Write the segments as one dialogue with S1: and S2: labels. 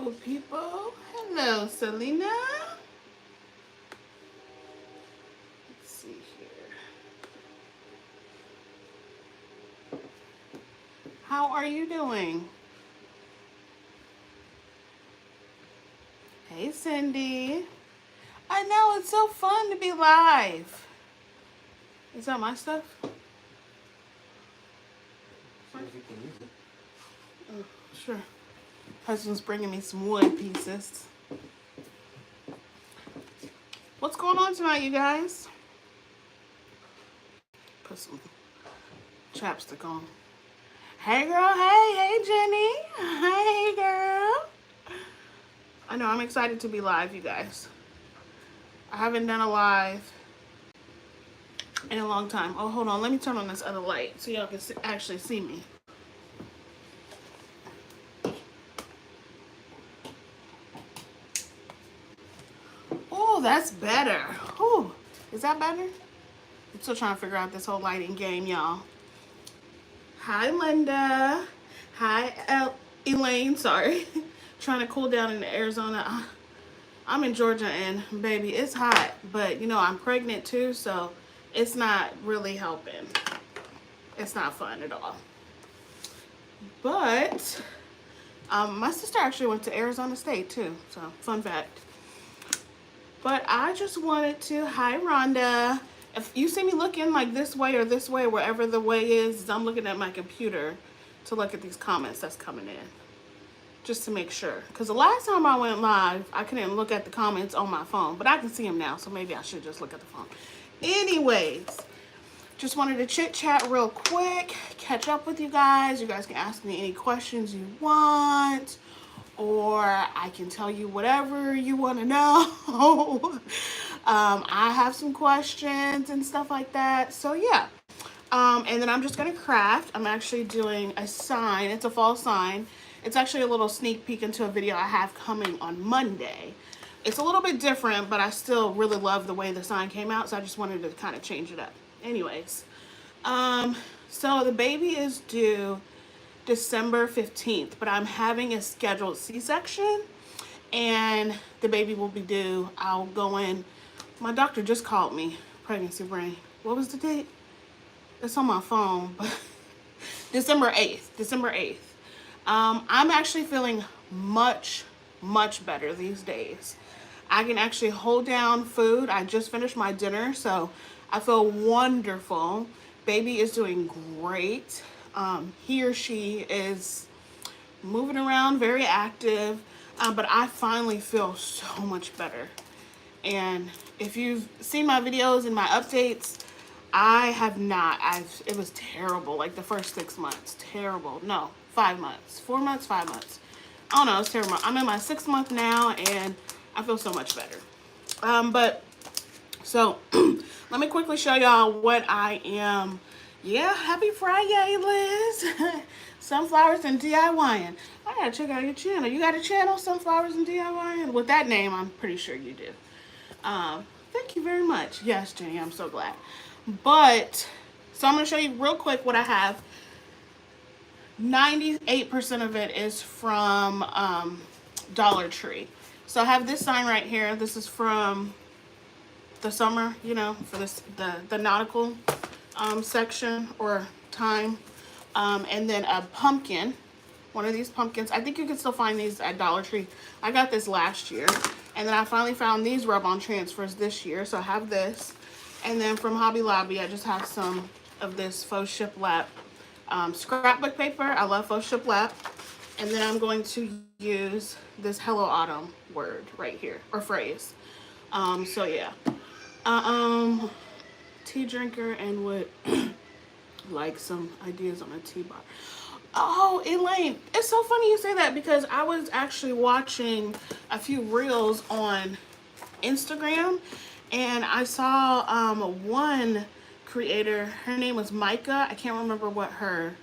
S1: Hello, people. Hello, Selena. Let's see here. How are you doing? Hey, Cindy. I know, it's so fun to be live. Is that my stuff? Oh, sure. Husband's bringing me some wood pieces. What's going on tonight, you guys? Put some chapstick on. Hey, girl. Hey, Jenny. Hey, girl. I know, I'm excited to be live, you guys. I haven't done a live in a long time. Oh, hold on. Let me turn on this other light so y'all can actually see me. Oh, that's better. Oh, is that better? I'm still trying to figure out this whole lighting game, y'all. Hi, Linda. Hi, Elaine. Sorry. Trying to cool down in Arizona. I'm in Georgia, and baby, it's hot. But, you know, I'm pregnant too, so it's not really helping. It's not fun at all. But my sister actually went to Arizona State too, so fun fact. But I just wanted to, hi Rhonda. If you see me looking like this way or this way, wherever the way is, I'm looking at my computer to look at these comments that's coming in. Just to make sure. Because the last time I went live, I couldn't look at the comments on my phone. But I can see them now, so maybe I should just look at the phone. Anyways, just wanted to chit chat real quick, catch up with you guys. You guys can ask me any questions you want, or I can tell you whatever you want to know. I have some questions and stuff like that. So yeah. And then I'm just going to craft. I'm actually doing a sign. It's a fall sign. It's actually a little sneak peek into a video I have coming on Monday. It's a little bit different, but I still really love the way the sign came out, so I just wanted to kind of change it up. Anyways, so the baby is due December 15th, but I'm having a scheduled C-section, and the baby will be due. I'll go in. My doctor just called me, pregnancy brain. What was the date? It's on my phone, but December 8th. I'm actually feeling much better these days. I can actually hold down food. I just finished my dinner, so I feel wonderful. Baby is doing great. He or she is moving around, very active, but I finally feel so much better. And if you've seen my videos and my updates, I have not. It was terrible, like the first 6 months. Terrible. No, 5 months. 4 months, 5 months. I don't know, it's terrible. I'm in my 6th month now, and I feel so much better. So let me quickly show y'all what I am. Yeah, happy Friday, Liz. Sunflowers and DIYing. I gotta check out your channel. You got a channel, Sunflowers and DIYing? With that name, I'm pretty sure you do. Thank you very much. Yes, Jenny, I'm so glad. But, so I'm going to show you real quick what I have. 98% of it is from Dollar Tree. So I have this sign right here. This is from the summer, you know, for this the nautical section or time. And then a pumpkin. One of these pumpkins. I think you can still find these at Dollar Tree. I got this last year. And then I finally found these rub-on transfers this year. So I have this. And then from Hobby Lobby, I just have some of this faux shiplap scrapbook paper. I love faux shiplap. And then I'm going to use this Hello Autumn word right here, or phrase. So yeah. Tea drinker and would like some ideas on a tea bar. Oh, Elaine, it's so funny you say that because I was actually watching a few reels on Instagram, and I saw one creator. Her name was Micah. I can't remember what her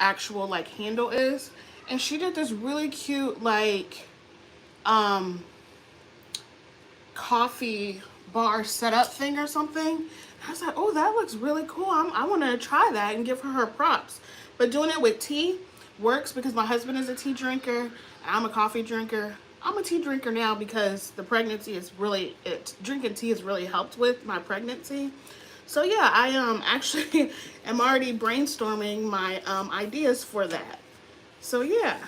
S1: actual like handle is, and she did this really cute like coffee bar setup thing or something. I was like, oh, that looks really cool. I want to try that and give her props. But doing it with tea, works because my husband is a tea drinker and I'm a coffee drinker. I'm a tea drinker now because the pregnancy is really, drinking tea has really helped with my pregnancy. So yeah, I actually am already brainstorming my ideas for that. So yeah,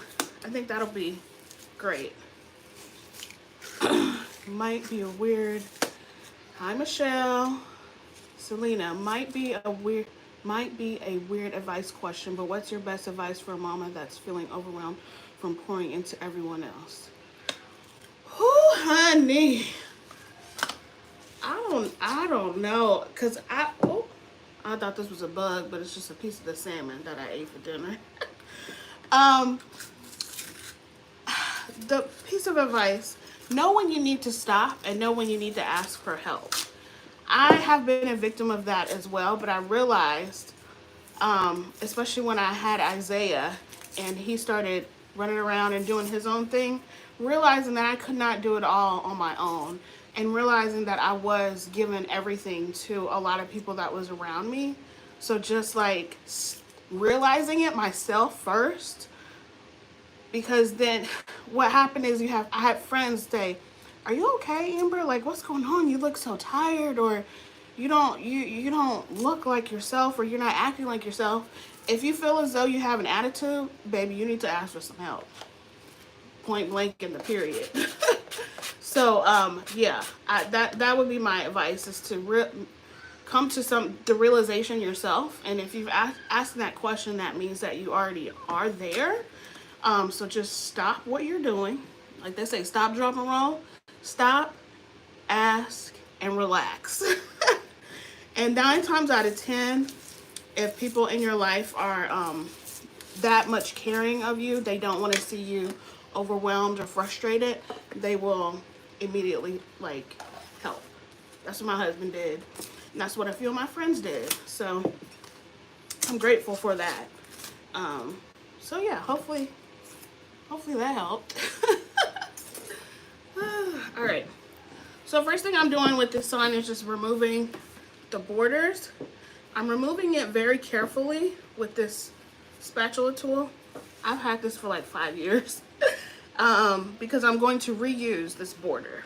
S1: I think that'll be great. Might be a weird. Hi Michelle. Selena, might be a weird advice question, but what's your best advice for a mama that's feeling overwhelmed from pouring into everyone else? Whoo, honey. I don't know, cause I thought this was a bug, but it's just a piece of the salmon that I ate for dinner. The piece of advice: know when you need to stop and know when you need to ask for help. I have been a victim of that as well, but I realized, especially when I had Isaiah and he started running around and doing his own thing, realizing that I could not do it all on my own, and realizing that I was giving everything to a lot of people that was around me. So just like realizing it myself first, because then what happened is I had friends say, "Are you okay, Amber? Like, what's going on? You look so tired, or you don't look like yourself, or you're not acting like yourself." If you feel as though you have an attitude, baby, you need to ask for some help. Point blank in the period. So yeah, that would be my advice: is to come to the realization yourself. And if you've asked that question, that means that you already are there. So just stop what you're doing. Like they say, stop, drop, and roll. Stop, ask, and relax. And 9 times out of 10, if people in your life are that much caring of you, they don't want to see you overwhelmed or frustrated, they will immediately like help. That's what my husband did, and that's what a few of my friends did. So I'm grateful for that. So yeah, hopefully that helped. All right. So first thing I'm doing with this sign is just removing the borders. I'm removing it very carefully with this spatula tool. I've had this for like 5 years because I'm going to reuse this border.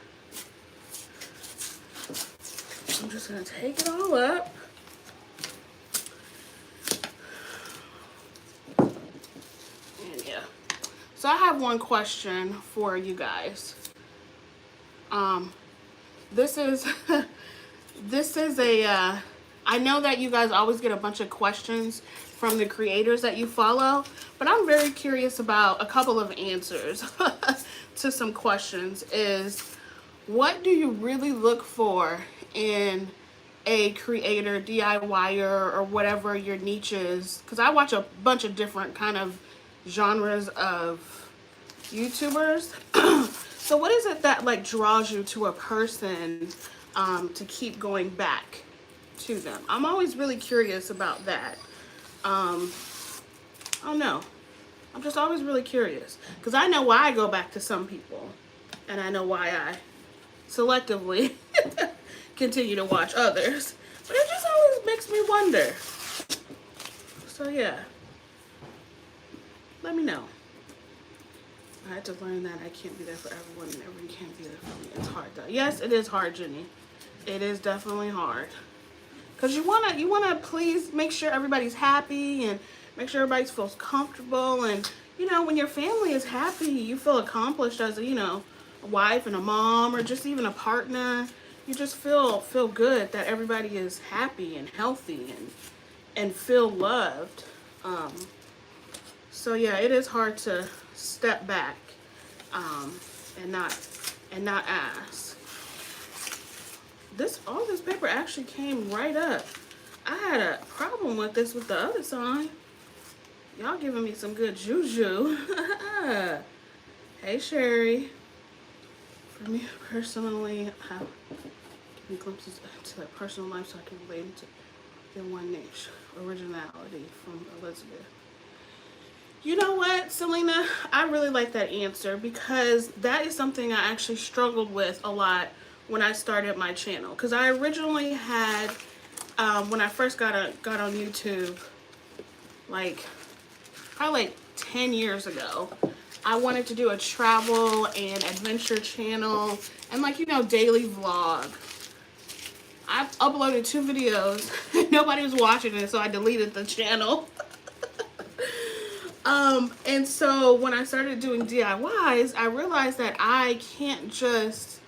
S1: I'm just going to take it all up. And yeah. So I have one question for you guys. This is a I know that you guys always get a bunch of questions from the creators that you follow, but I'm very curious about a couple of answers to some questions. Is what do you really look for in a creator, DIYer, or whatever your niche is? Because I watch a bunch of different kind of genres of YouTubers. So what is it that like draws you to a person to keep going back to them? I'm always really curious about that. I don't know. I'm just always really curious because I know why I go back to some people, and I know why I selectively continue to watch others. But it just always makes me wonder. So yeah, let me know. I had to learn that I can't be there for everyone and everyone can't be there for me. It's hard though. Yes, it is hard, Jenny. It is definitely hard. Because you wanna please make sure everybody's happy and make sure everybody feels comfortable. And you know, when your family is happy, you feel accomplished as a wife and a mom, or just even a partner. You just feel good that everybody is happy and healthy and feel loved. So yeah, it is hard to step back and not ask. All this paper actually came right up. I had a problem with this with the other sign. Y'all giving me some good juju. Hey Sherry. For me personally, give me glimpses into their personal life so I can relate into their one niche. Originality from Elizabeth. You know what, Selena? I really like that answer because that is something I actually struggled with a lot when I started my channel. Because I originally had, when I first got on YouTube, like probably like 10 years ago. I wanted to do a travel and adventure channel and like, you know, daily vlog. I've uploaded 2 videos and nobody was watching it, so I deleted the channel. And so when I started doing DIYs, I realized that I can't just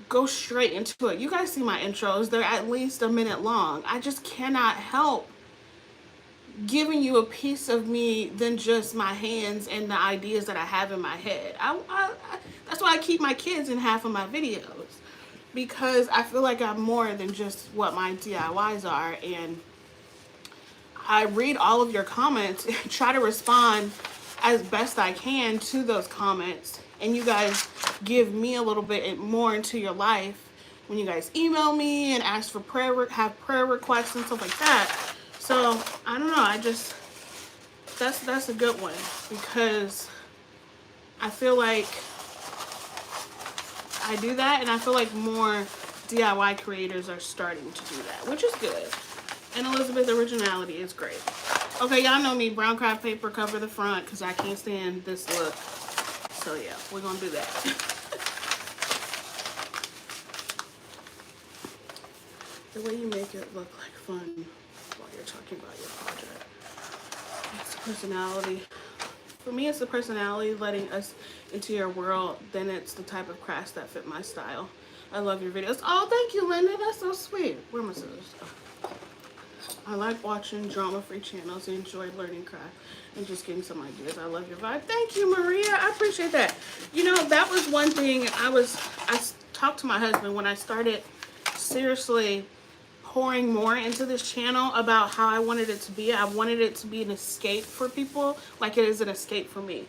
S1: go straight into it. You guys see my intros, they're at least a minute long. I just cannot help giving you a piece of me than just my hands and the ideas that I have in my head. That's why I keep my kids in half of my videos, because I feel like I'm more than just what my DIYs are. And I read all of your comments and try to respond as best I can to those comments. And you guys give me a little bit more into your life when you guys email me and ask for have prayer requests and stuff like that. So I don't know, that's a good one, because I feel like I do that, and I feel like more DIY creators are starting to do that, which is good. And Elizabeth's originality is great. Okay, y'all know me, brown craft paper, cover the front, because I can't stand this look. So yeah, we're gonna do that. The way you make it look like fun while you're talking about your project. It's personality. For me, it's the personality letting us into your world. Then it's the type of crafts that fit my style. I love your videos. Oh, thank you, Linda. That's so sweet. Where are my scissors? I like watching drama-free channels and enjoy learning craft and just getting some ideas. I love your vibe. Thank you, Maria. I appreciate that. You know, that was one thing I talked to my husband when I started seriously pouring more into this channel about how I wanted it to be. I wanted it to be an escape for people, like it is an escape for me.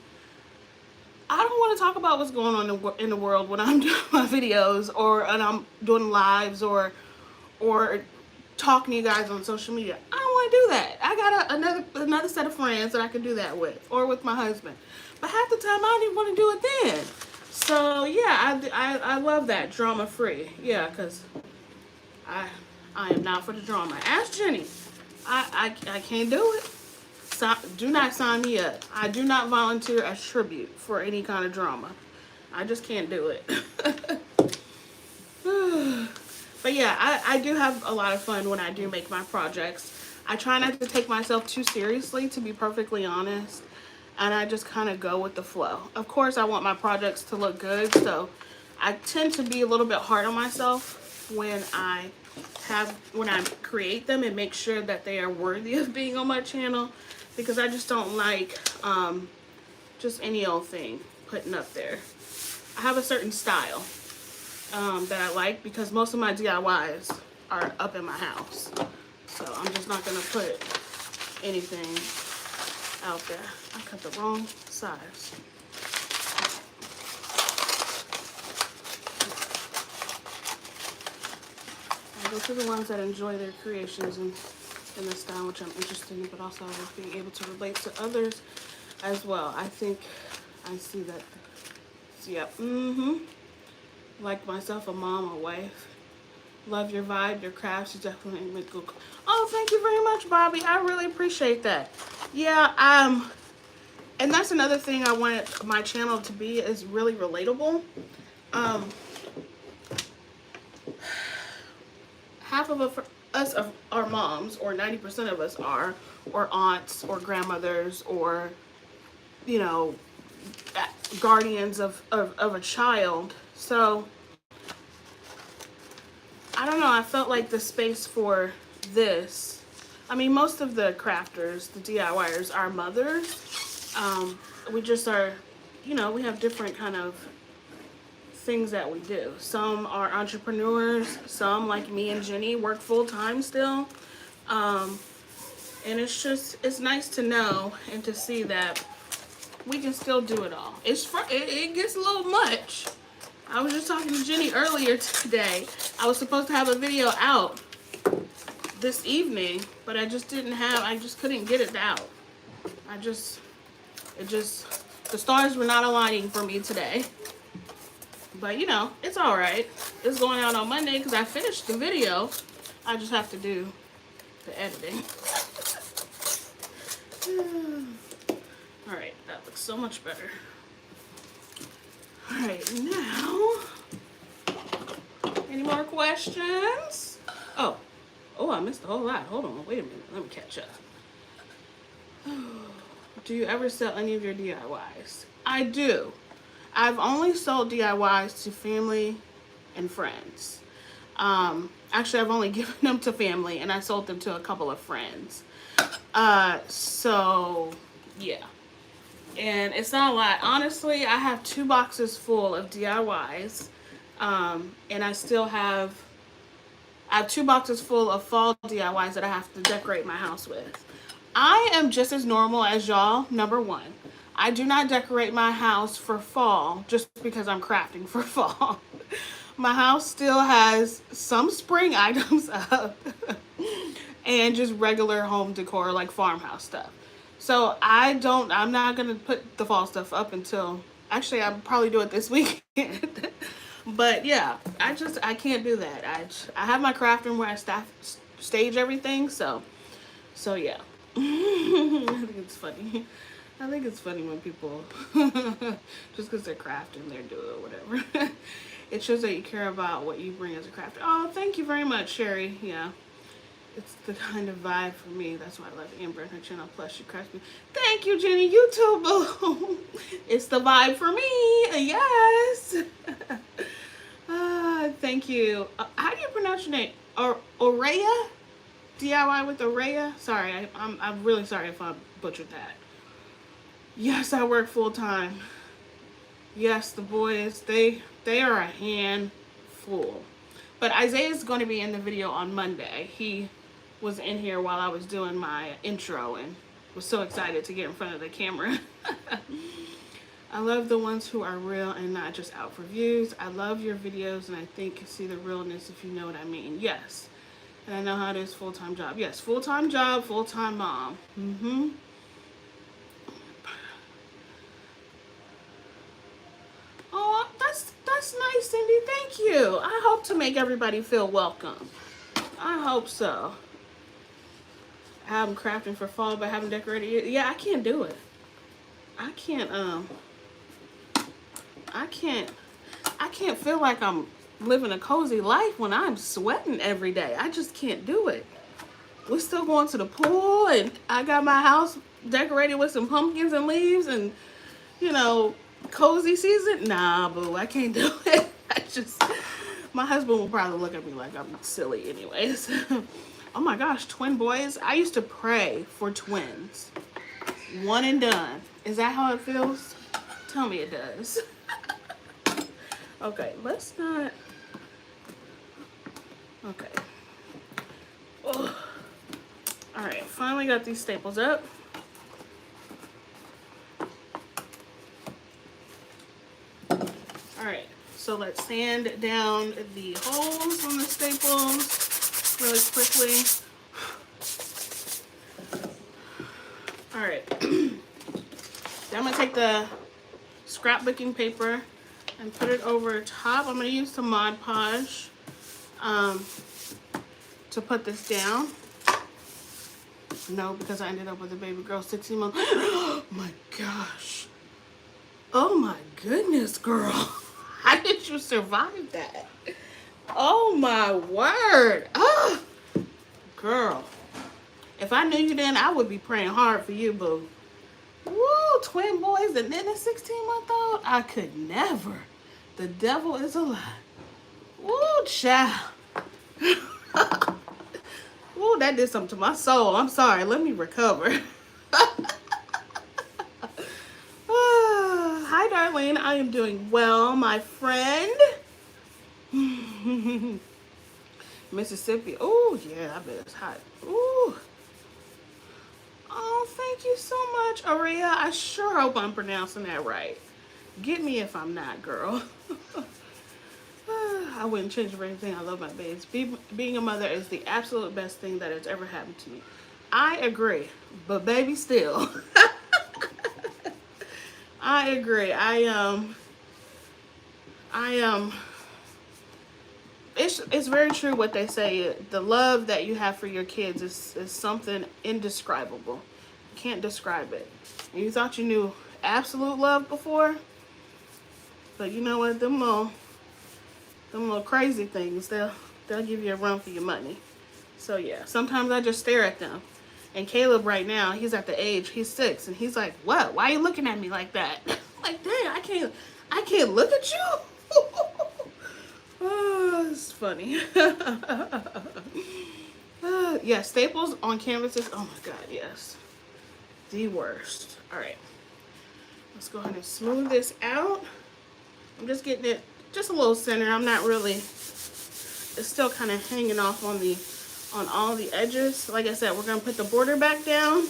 S1: I don't want to talk about what's going on in the world when I'm doing my videos and I'm doing lives or talking to you guys on social media. I don't want to do that. I got another set of friends that I can do that with, or with my husband. But half the time I don't even want to do it then. So yeah, I love that, drama free. Yeah, because I am not for the drama. Ask Jenny. I can't do it. Do not sign me up. I do not volunteer as tribute for any kind of drama. I just can't do it. But yeah, I do have a lot of fun when I do make my projects. I try not to take myself too seriously, to be perfectly honest. And I just kind of go with the flow. Of course, I want my projects to look good, so I tend to be a little bit hard on myself when I create them and make sure that they are worthy of being on my channel, because I just don't like just any old thing putting up there. I have a certain style that I like, because most of my DIYs are up in my house. So I'm just not gonna put anything out there. I cut the wrong size. I go to the ones that enjoy their creations and in the style which I'm interested in, but also with being able to relate to others as well. I think I see that. Yep. Like myself, a mom, a wife. Love your vibe, your crafts. You definitely make good. Oh, thank you very much, Bobby. I really appreciate that. Yeah. And that's another thing I wanted my channel to be, is really relatable. Half of us are moms, or 90% of us are, or aunts, or grandmothers, or, you know, guardians of a child. So I don't know, I felt like the space for this, I mean, most of the crafters, the DIYers, are mothers. We just are, you know, we have different kind of things that we do. Some are entrepreneurs, some, like me and Jenny, work full-time still. And it's nice to know and to see that we can still do it all. It gets a little much. I was just talking to Jenny earlier today. I was supposed to have a video out this evening, but I just couldn't get it out. The stars were not aligning for me today. But you know, it's all right. It's going out on Monday because I finished the video. I just have to do the editing. All right, that looks so much better. All right, now, any more questions? Oh, I missed a whole lot. Hold on, wait a minute. Let me catch up. Do you ever sell any of your DIYs? I do. I've only sold DIYs to family and friends. Actually, I've only given them to family, and I sold them to a couple of friends. So, yeah. And it's not a lot. Honestly, I have 2 boxes full of DIYs. And I have 2 boxes full of fall DIYs that I have to decorate my house with. I am just as normal as y'all, number one. I do not decorate my house for fall just because I'm crafting for fall. My house still has some spring items up and just regular home decor like farmhouse stuff. So I'm not going to put the fall stuff up until, actually I'll probably do it this weekend. But yeah, I can't do that. I have my craft room where I stage everything, so yeah. I think it's funny. I think it's funny when people, just because they're crafting, they're doing whatever. It shows that you care about what you bring as a crafter. Oh, thank you very much, Sherry. Yeah. It's the kind of vibe for me. That's why I love Amber and her channel. Plus, she crafts me. Thank you, Jenny. You too, boo. It's the vibe for me. Yes. Thank you. How do you pronounce your name? Oraya? DIY with Oraya? Sorry, I'm really sorry if I butchered that. Yes, I work full time. Yes, the boys, they are a handful. But Isaiah's going to be in the video on Monday. He was in here while I was doing my intro and was so excited to get in front of the camera. I love the ones who are real and not just out for views. I love your videos and I think you see the realness, if you know what I mean. Yes. And I know how it is, full-time job. Yes, full-time job, full-time mom. Oh, that's nice, Cindy. Thank you. I hope to make everybody feel welcome. I hope so. I'm crafting for fall but haven't decorated yet. Yeah, I can't do it. I can't feel like I'm living a cozy life when I'm sweating every day. I just can't do it. We're still going to the pool and I got my house decorated with some pumpkins and leaves and, you know, cozy season. Nah, boo, I can't do it. My husband will probably look at me like I'm silly anyways. Oh my gosh, twin boys. I used to pray for twins. One and done. Is that how it feels? Tell me it does. Okay, let's not. Okay. Oh. All right, finally got these staples up. All right, so let's sand down the holes on the staples really quickly. All right. Then I'm gonna take the scrapbooking paper and put it over top. I'm gonna use some Mod Podge to put this down. No, because I ended up with a baby girl 16 months. Oh my gosh. Oh my goodness, girl. How did you survive that? Oh my word. Oh, girl. If I knew you then, I would be praying hard for you, boo. Woo, twin boys and then a 16-month-old? I could never. The devil is a lie. Woo, child. Woo, that did something to my soul. I'm sorry. Let me recover. Hi, Darlene. I am doing well, my friend. Mississippi. Oh, yeah, I bet it's hot. Ooh. Oh, thank you so much, Aria. I sure hope I'm pronouncing that right. Get me if I'm not, girl. I wouldn't change it for anything. I love my babes. Being a mother is the absolute best thing that has ever happened to me. I agree, but baby, still. I agree. It's very true what they say. The love that you have for your kids is something indescribable. Can't describe it. And you thought you knew absolute love before, but you know what? Them little crazy things, they'll give you a run for your money. So yeah, sometimes I just stare at them. And Caleb right now, he's at the age, he's 6, and he's like, "What? Why are you looking at me like that?" Like, dang, I can't look at you. Oh, it's funny. Yeah, staples on canvases. Oh my God, yes, the worst. All right, let's go ahead and smooth this out. I'm just getting it just a little center. I'm not really. It's still kind of hanging off on all the edges. Like I said, we're gonna put the border back down.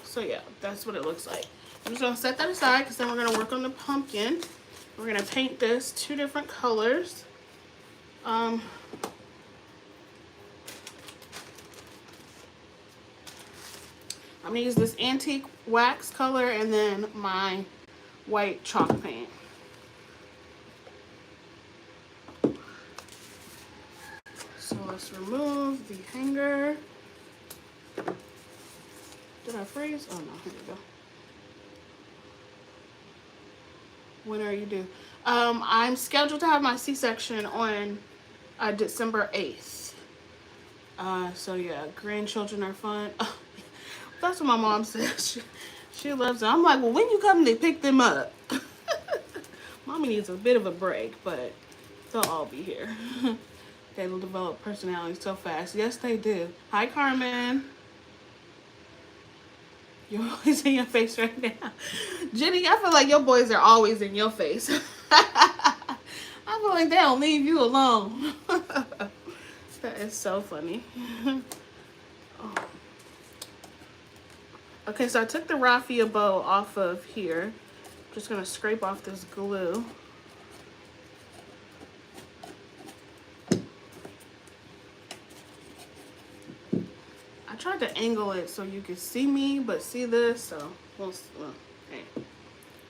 S1: So yeah, that's what it looks like. I'm just gonna set that aside because then we're gonna work on the pumpkin. We're gonna paint this 2 different colors. I'm gonna use this antique wax color and then my white chalk paint. So let's remove the hanger. Did I freeze? Oh no, here we go. When are you due? I'm scheduled to have my C-section on December 8th. So yeah, grandchildren are fun. That's what my mom says. She loves it. I'm like, well, when you come to pick them up? Mommy needs a bit of a break, but they'll all be here. They will develop personalities so fast. Yes, they do. Hi, Carmen. You're always in your face right now. Jenny, I feel like your boys are always in your face. I feel like they don't leave you alone. That is so funny. Oh. Okay, so I took the raffia bow off of here. I'm just going to scrape off this glue. I tried to angle it so you could see me, but see this, so well, hey,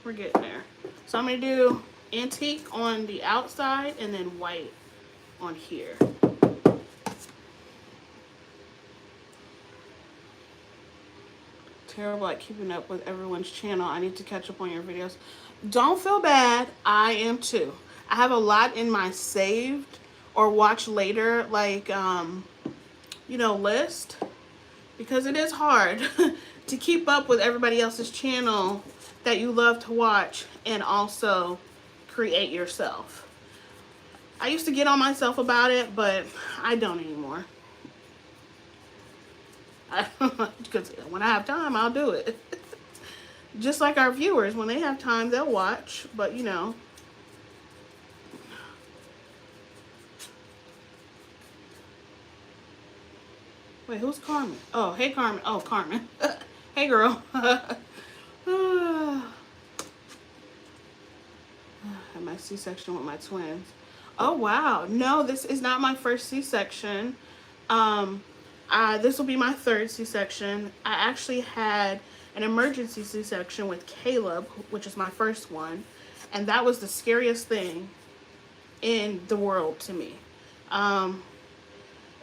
S1: we're getting there. So I'm going to do antique on the outside and then white on here. Terrible at keeping up with everyone's channel. I need to catch up on your videos. Don't feel bad. I am too. I have a lot in my saved or watch later, like, you know, list. Because it is hard to keep up with everybody else's channel that you love to watch and also create yourself. I used to get on myself about it, but I don't anymore. Because when I have time, I'll do it. Just like our viewers, when they have time, they'll watch, but you know. Wait, who's Carmen? Oh, hey, Carmen. Oh, Carmen. Hey, girl. Had my C-section with my twins. Oh, wow. No, this is not my first C-section. This will be my 3rd C-section. I actually had an emergency C-section with Caleb, which is my first one. And that was the scariest thing in the world to me. I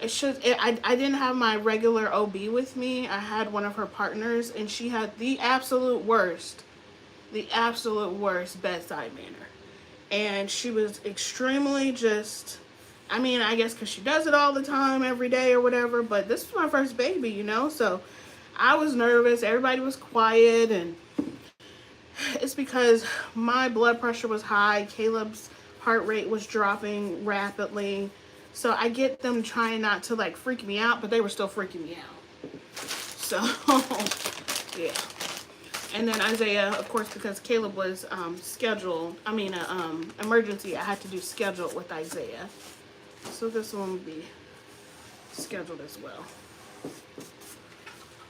S1: didn't have my regular OB with me. I had one of her partners, and she had the absolute worst bedside manner. And she was extremely just, I mean, I guess because she does it all the time, every day or whatever, but this was my first baby, you know, so I was nervous. Everybody was quiet, and it's because my blood pressure was high. Caleb's heart rate was dropping rapidly. So I get them trying not to like freak me out, but they were still freaking me out. So, yeah. And then Isaiah, of course, because Caleb was scheduled, emergency, I had to do scheduled with Isaiah. So this one will be scheduled as well.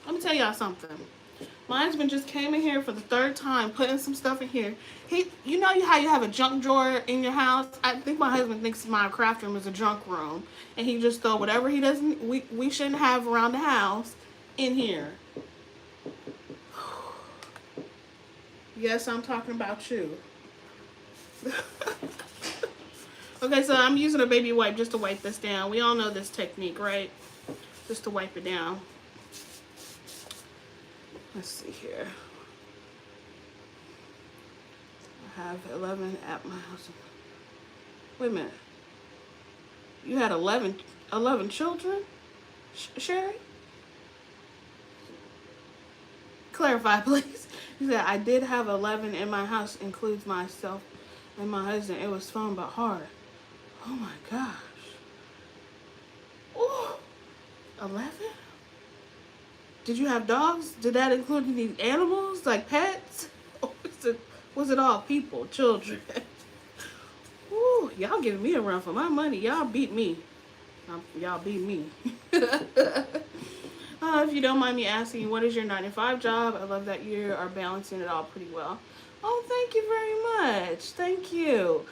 S1: Let me tell y'all something. My husband just came in here for the 3rd time, putting some stuff in here. You know how you have a junk drawer in your house? I think my husband thinks my craft room is a junk room, and he just throw whatever he doesn't, we shouldn't have around the house in here. Yes, I'm talking about you. Okay, so I'm using a baby wipe just to wipe this down. We all know this technique, right? Just to wipe it down. Let's see here. I have 11 at my house. Wait a minute. You had 11 children, Sherry? Clarify, please. You said, I did have 11 in my house, includes myself and my husband. It was fun, but hard. Oh my gosh. Ooh, 11? Did you have dogs? Did that include any animals, like pets? Or was it all people, children? Ooh, y'all giving me a run for my money. Y'all beat me. Y'all beat me. If you don't mind me asking, what is your 9-to-5 job? I love that you are balancing it all pretty well. Oh, thank you very much. Thank you.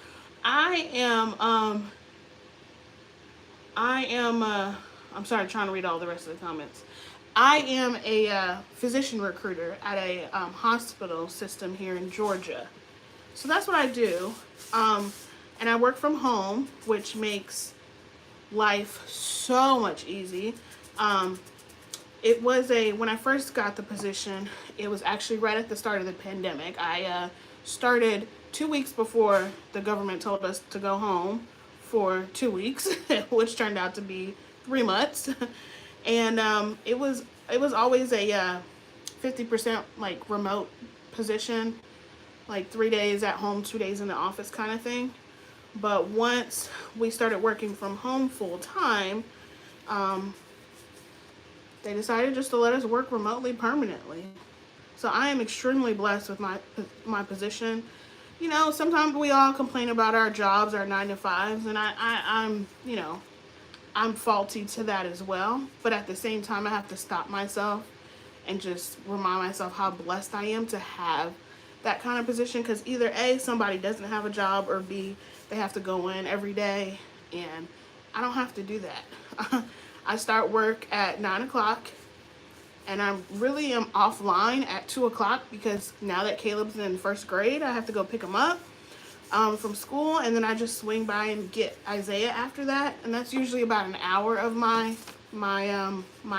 S1: I'm sorry, trying to read all the rest of the comments. I am a physician recruiter at a hospital system here in Georgia. So that's what I do. And I work from home, which makes life so much easy. It was when I first got the position, it was actually right at the start of the pandemic. I started 2 weeks before the government told us to go home for 2 weeks, which turned out to be 3 months. And it was always a 50% like remote position, like 3 days at home, 2 days in the office kind of thing. But once we started working from home full time, they decided just to let us work remotely permanently. So I am extremely blessed with my position. You know, sometimes we all complain about our jobs, our 9-to-5s, and I'm, you know, I'm faulty to that as well. But at the same time, I have to stop myself and just remind myself how blessed I am to have that kind of position, because either A, somebody doesn't have a job, or B, they have to go in every day, and I don't have to do that. I start work at 9 o'clock, and I really am offline at 2 o'clock, because now that Caleb's in first grade, I have to go pick him up from school, and then I just swing by and get Isaiah after that, and that's usually about an hour of my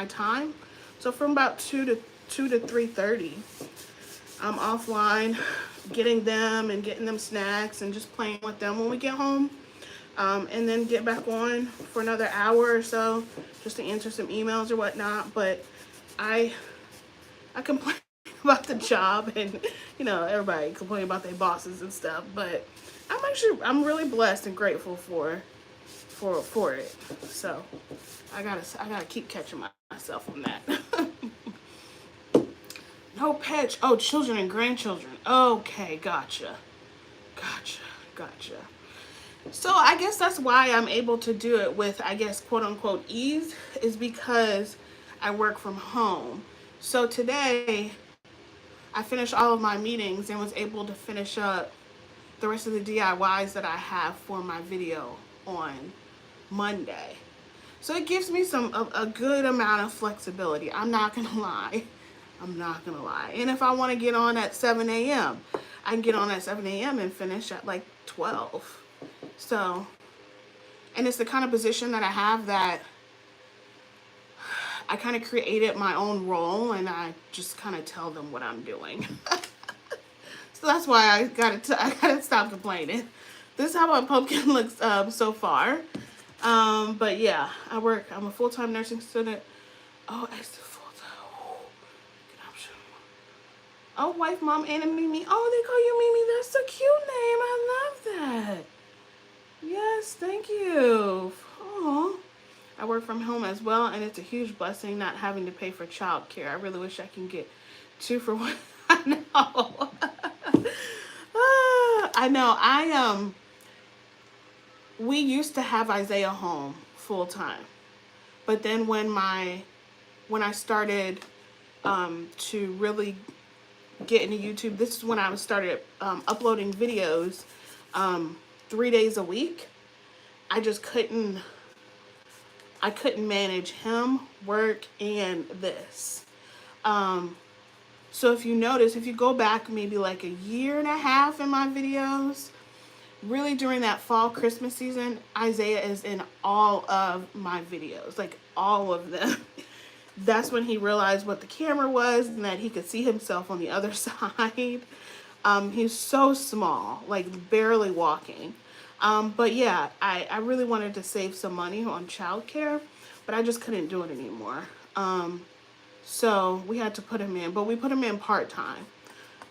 S1: time. So from about 2 to 3:30, I'm offline getting them snacks and just playing with them when we get home. And then get back on for another hour or so just to answer some emails or whatnot. But I complain about the job, and you know, everybody complain about their bosses and stuff, but I'm really blessed and grateful for it. So I gotta keep catching myself on that. No pets. Oh, children and grandchildren. Okay, gotcha. So I guess that's why I'm able to do it with, I guess, quote unquote ease, is because I work from home. So today I finished all of my meetings and was able to finish up the rest of the DIYs that I have for my video on Monday. So it gives me a good amount of flexibility. I'm not gonna lie. And if I want to get on at 7 a.m., I can get on at 7 a.m. and finish at like 12. So, and it's the kind of position that I have that I kind of created my own role, and I just kind of tell them what I'm doing. So that's why I gotta stop complaining. This is how my pumpkin looks so far. But yeah, I'm a full-time nursing student. Oh, extra full-time. Good option. Oh, wife, mom, and Mimi. Oh, they call you Mimi. That's a cute name. I love that. Yes, thank you. Oh, I work from home as well, and it's a huge blessing not having to pay for childcare. I really wish I can get 2 for 1. I know. I know. We used to have Isaiah home full time, but then when I started to really get into YouTube, this is when I started uploading videos 3 days a week. I couldn't manage him, work, and this. So if you notice, if you go back maybe like a year and a half in my videos, really during that fall Christmas season, Isaiah is in all of my videos, like all of them. That's when he realized what the camera was and that he could see himself on the other side. He's so small, like barely walking. But yeah, I really wanted to save some money on childcare, but I just couldn't do it anymore. So we had to put him in, but we put him in part-time.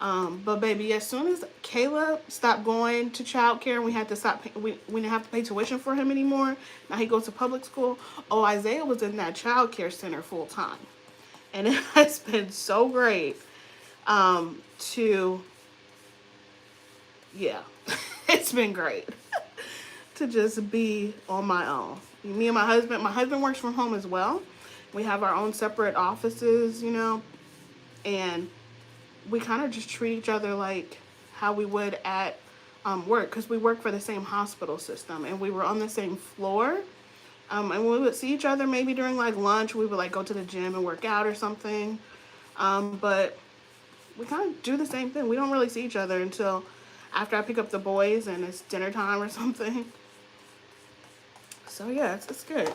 S1: But baby, as soon as Caleb stopped going to childcare and we had to stop, we didn't have to pay tuition for him anymore. Now he goes to public school. Oh, Isaiah was in that childcare center full time. And it has been so great to, yeah, it's been great to just be on my own. Me and my husband works from home as well. We have our own separate offices, you know, and we kind of just treat each other like how we would at work, because we work for the same hospital system and we were on the same floor. And we would see each other maybe during like lunch. We would like go to the gym and work out or something. But we kind of do the same thing. We don't really see each other until after I pick up the boys and it's dinner time or something. So yeah, it's good.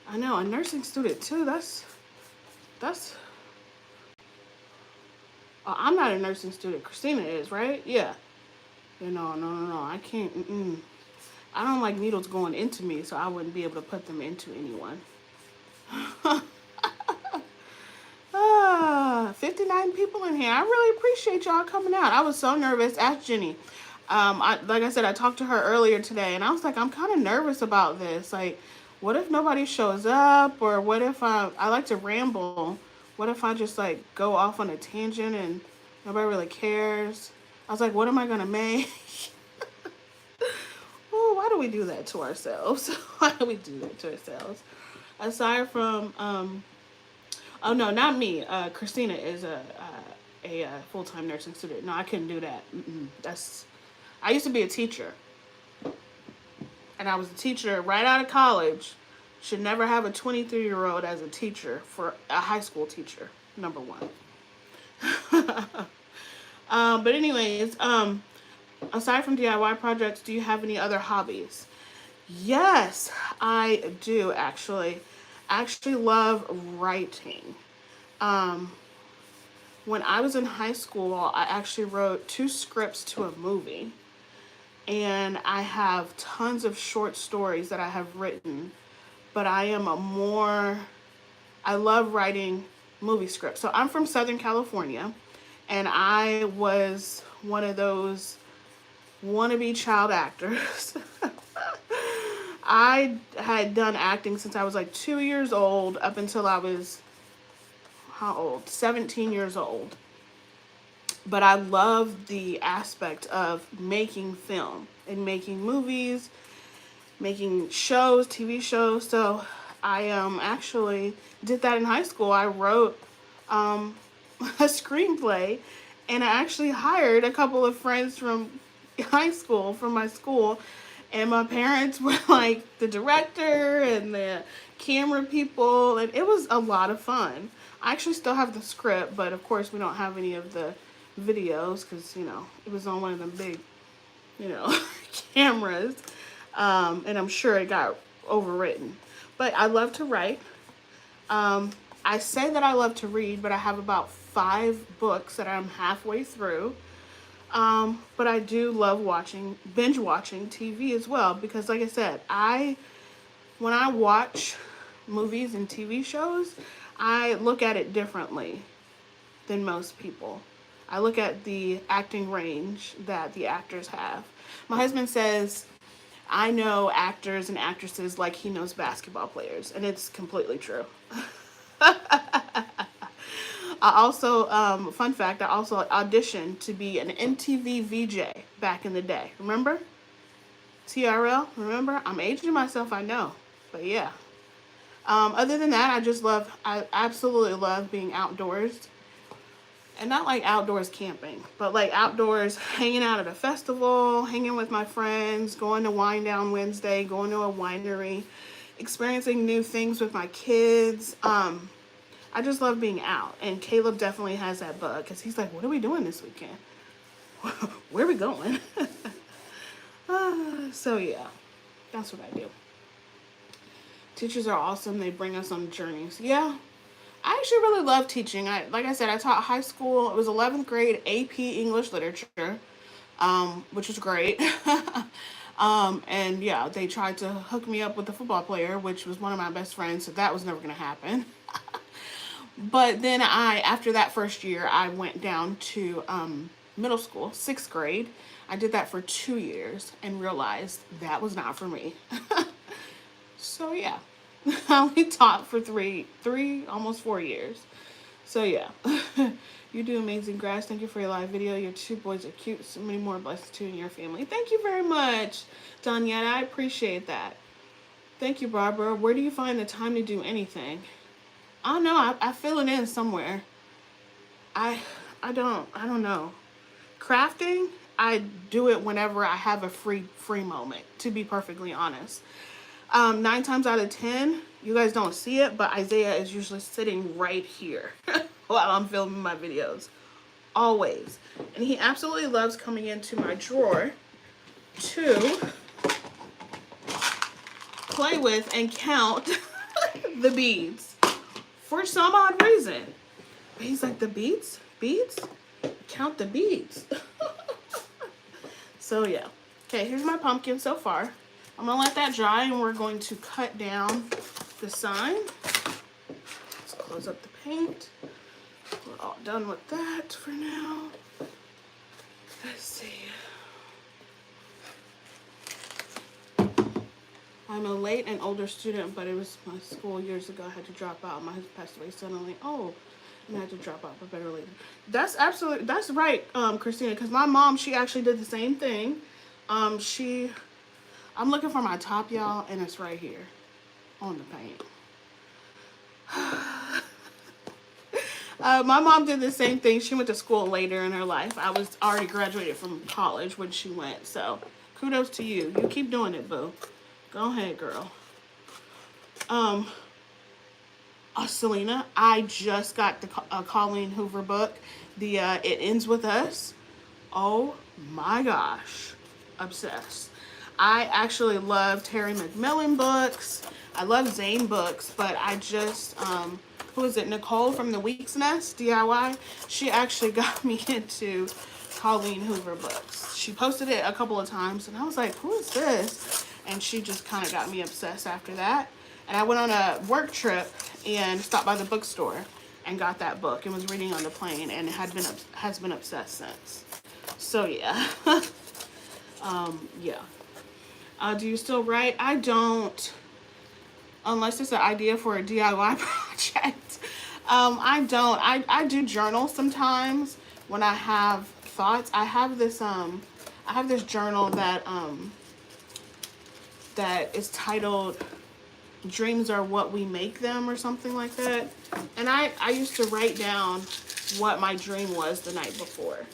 S1: I know, a nursing student too. That's. Oh, I'm not a nursing student. Christina is, right? Yeah. You know, no. I can't. I don't like needles going into me, so I wouldn't be able to put them into anyone. 59 people in here. I really appreciate y'all coming out. I was so nervous. Ask Jenny. Like I said, I talked to her earlier today, and I was like, I'm kind of nervous about this. Like, what if nobody shows up, or what if I like to ramble? What if I just like go off on a tangent and nobody really cares? I was like, what am I gonna make? Oh, why do we do that to ourselves? Why do we do that to ourselves? Aside from, oh no, not me. Christina is a full-time nursing student. No, I couldn't do that. I used to be a teacher. And I was a teacher right out of college. Should never have a 23-year-old as a teacher, for a high school teacher, number one. But anyways, aside from DIY projects, do you have any other hobbies? Yes, I do actually. I actually love writing. When I was in high school, I actually wrote 2 scripts to a movie. And I have tons of short stories that I have written. But I love writing movie scripts. So I'm from Southern California. And I was one of those wannabe child actors. I had done acting since I was like 2 years old up until I was, how old? 17 years old. But I love the aspect of making film and making movies, making shows, TV shows. So I actually did that in high school. I wrote a screenplay, and I actually hired a couple of friends from high school, from my school, and my parents were like the director and the camera people, and it was a lot of fun. I actually still have the script, but of course we don't have any of the videos because, you know, it was on one of them big, you know, cameras, and I'm sure it got overwritten. But I love to write. I say that I love to read, but I have about 5 books that I'm halfway through. But I do love binge watching TV as well, because like I said, when I watch movies and TV shows, I look at it differently than most people. I look at the acting range that the actors have. My husband says, I know actors and actresses like he knows basketball players, and it's completely true. I also, fun fact, I also auditioned to be an MTV VJ back in the day. Remember? TRL, remember? I'm aging myself, I know. But yeah. Other than that, I absolutely love being outdoors. And not like outdoors camping, but like outdoors hanging out at a festival, hanging with my friends, going to Wine Down Wednesday, going to a winery, experiencing new things with my kids. I just love being out. And Caleb definitely has that bug because he's like, what are we doing this weekend? Where are we going? So yeah. That's what I do. Teachers are awesome. They bring us on journeys. Yeah. I actually really love teaching. Like I said, I taught high school. It was 11th grade AP English literature, which was great. And yeah, they tried to hook me up with a football player, which was one of my best friends, so that was never going to happen. But then after that first year, I went down to middle school, 6th grade. I did that for 2 years and realized that was not for me. So yeah, I only taught for almost 4 years. So yeah, you do amazing, Grass. Thank you for your live video. Your 2 boys are cute. So many more blessings to you and your family. Thank you very much, Danietta. I appreciate that. Thank you, Barbara. Where do you find the time to do anything? I don't know. I fill it in somewhere. I don't know. Crafting, I do it whenever I have a free moment, to be perfectly honest. 9 times out of 10, you guys don't see it, but Isaiah is usually sitting right here while I'm filming my videos. Always. And he absolutely loves coming into my drawer to play with and count the beads for some odd reason. But he's like, the beads? Beads? Count the beads. So yeah. Okay, here's my pumpkin so far. I'm going to let that dry, and we're going to cut down the sign. Let's close up the paint. We're all done with that for now. Let's see. I'm a late and older student, but it was my school years ago. I had to drop out. My husband passed away suddenly. Oh, and I had to drop out, but better later. That's right, Christina, because my mom, she actually did the same thing. I'm looking for my top, y'all, and it's right here on the paint. My mom did the same thing. She went to school later in her life. I was already graduated from college when she went, so kudos to you. You keep doing it, boo. Go ahead, girl. Selena, I just got the Colleen Hoover book. The It Ends With Us. Oh my gosh. Obsessed. I actually love Terry McMillan books. I love Zane books, but I just, who is it? Nicole from the Week's Nest DIY. She actually got me into Colleen Hoover books. She posted it a couple of times, and I was like, who is this? And she just kind of got me obsessed after that. And I went on a work trip and stopped by the bookstore and got that book and was reading on the plane, and it has been obsessed since. So yeah. Yeah. Do you still write? I don't, unless it's an idea for a DIY project. I don't. I do journal sometimes when I have thoughts. I have this journal that that is titled Dreams Are What We Make Them or something like that. And I used to write down what my dream was the night before.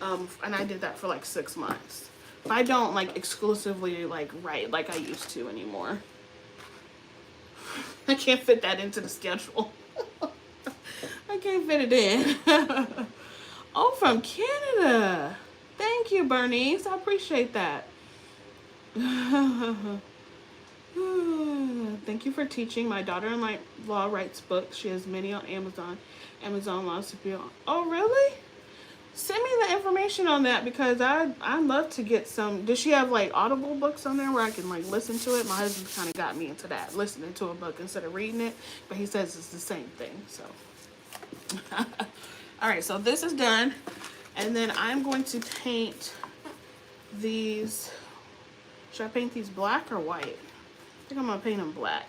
S1: And I did that for like 6 months. But I don't like exclusively like write like I used to anymore. I can't fit that into the schedule. I can't fit it in. Oh, from Canada. Thank you, Bernice. I appreciate that. Thank you for teaching. My daughter-in-law writes books. She has many on Amazon. Amazon loves to be on. Oh, really? Send me the information on that, because I'd love to get some. Does she have like Audible books on there where I can like listen to it? My husband kind of got me into that, listening to a book instead of reading it, but he says it's the same thing. So all right, so this is done, and then I'm going to paint these. Should I paint these black or white? I think I'm gonna paint them black.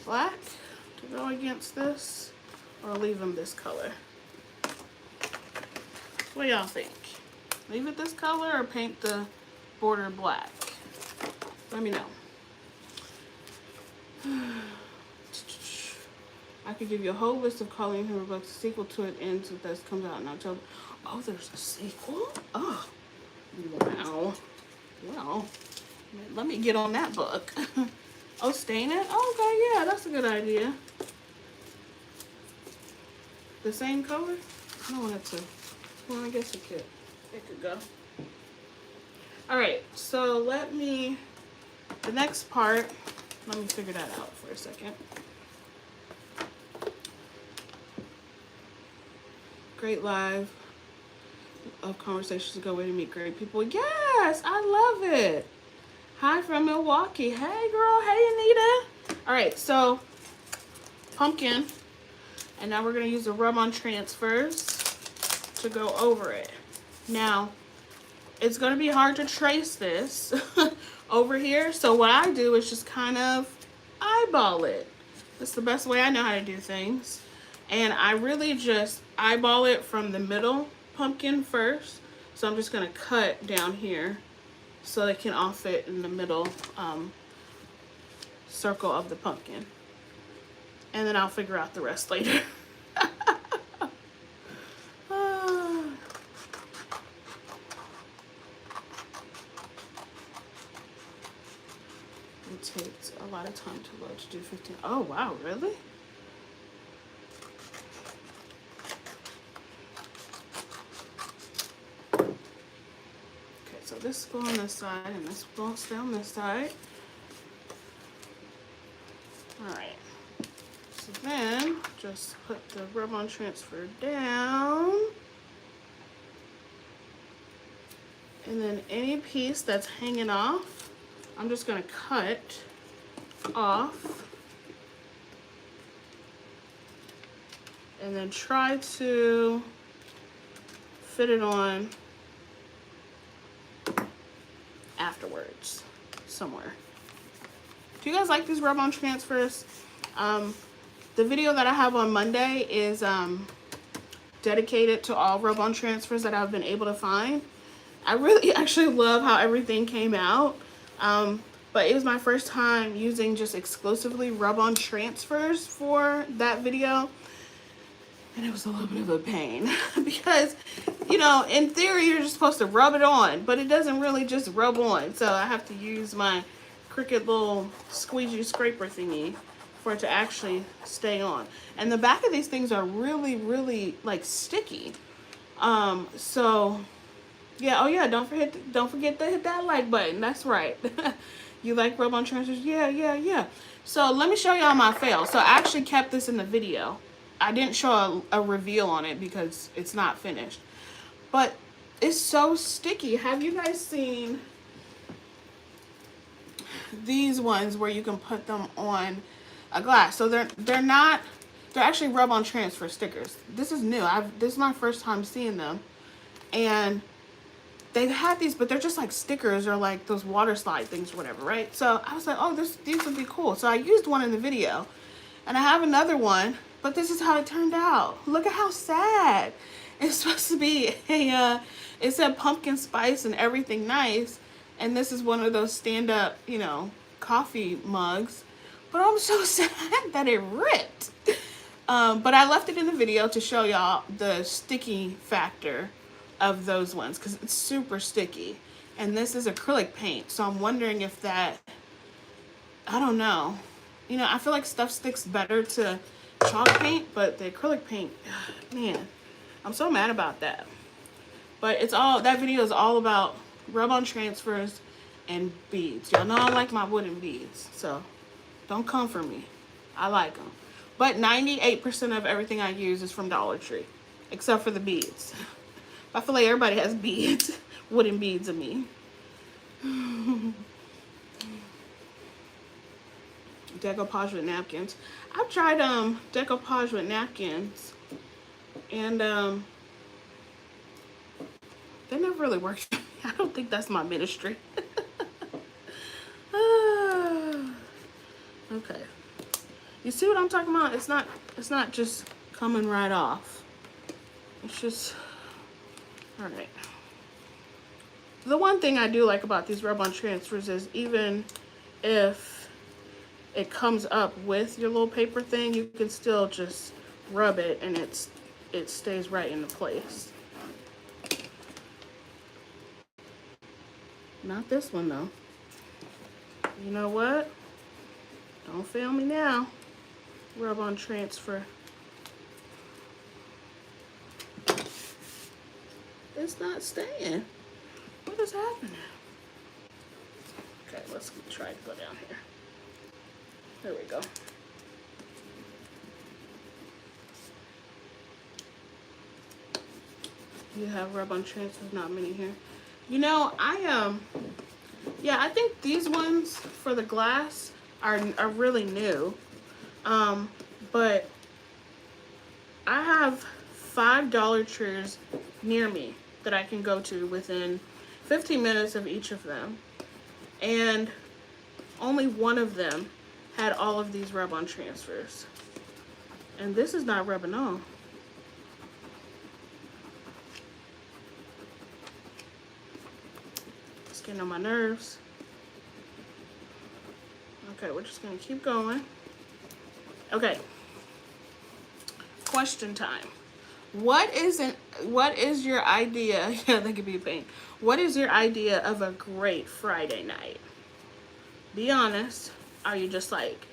S1: Black to go against this, or leave them this color? What do y'all think? Leave it this color or paint the border black? Let me know. I could give you a whole list of Colleen Hoover books. The sequel to It Ends With Us comes out in October. Oh, there's a sequel? Oh, wow. Well, let me get on that book. Oh, stain it? Oh, okay, yeah, that's a good idea. The same color? I don't want it to. Well, I guess it could. It could go. All right, so the next part, let me figure that out for a second. Great live of conversations, a good way to meet great people. Yes, I love it. Hi from Milwaukee. Hey girl, hey Anita. All right, so pumpkin, and now we're gonna use the rub-on transfers to go over it. Now, it's gonna be hard to trace this over here, so what I do is just kind of eyeball it. That's the best way I know how to do things. And I really just eyeball it from the middle pumpkin first. So I'm just gonna cut down here so it can all fit in the middle circle of the pumpkin. And then I'll figure out the rest later. It takes a lot of time to load to do 15. Oh wow, really? Okay, so this will go on this side and this will stay on this side. Alright. So then just put the rub-on transfer down. And then any piece that's hanging off, I'm just going to cut off and then try to fit it on afterwards somewhere. Do you guys like these rub-on transfers? The video that I have on Monday is dedicated to all rub-on transfers that I've been able to find. I really actually love how everything came out. But it was my first time using just exclusively rub-on transfers for that video. And it was a little bit of a pain because, you know, in theory, you're just supposed to rub it on, but it doesn't really just rub on. So I have to use my Cricut little squeegee scraper thingy for it to actually stay on. And the back of these things are really, really like sticky. So yeah, oh yeah, don't forget to hit that like button. That's right. You like rub-on transfers? Yeah. So let me show y'all my fail. So I actually kept this in the video. I didn't show a reveal on it because it's not finished. But it's so sticky. Have you guys seen these ones where you can put them on a glass? So they're actually rub-on transfer stickers. This is new. This is my first time seeing them. And they've had these, but they're just like stickers or like those water slide things or whatever, right? So I was like, oh, these would be cool. So I used one in the video. And I have another one, but this is how it turned out. Look at how sad. It's supposed to be it said pumpkin spice and everything nice. And this is one of those stand-up, you know, coffee mugs. But I'm so sad that it ripped. But I left it in the video to show y'all the sticky factor of those ones because it's super sticky. And this is acrylic paint. So I'm wondering if that, I don't know. You know, I feel like stuff sticks better to chalk paint, but the acrylic paint, man, I'm so mad about that. But that video is all about rub-on transfers and beads. Y'all know I like my wooden beads, so don't come for me. I like them. But 98% of everything I use is from Dollar Tree, except for the beads. I feel like everybody has beads, wooden beads of me. Decoupage with napkins. I've tried decoupage with napkins, and they never really worked for me. I don't think that's my ministry. Okay. You see what I'm talking about? It's not just coming right off. It's just, all right. The one thing I do like about these rub-on transfers is even if it comes up with your little paper thing, you can still just rub it and it stays right into place. Not this one though. You know what? Don't fail me now. Rub-on transfer. It's not staying. What is happening? Okay, let's try to go down here. There we go. You have rub-on transfers, not many here. You know, yeah, I think these ones for the glass are really new. But I have 5 Dollar Trees near me that I can go to within 15 minutes of each of them. And only one of them had all of these rub-on transfers. And this is not rubbing on. It's getting on my nerves. Okay, we're just gonna keep going. Okay. Question time. What is your idea? Yeah, that could be a pain. What is your idea of a great Friday night? Be honest. Are you just like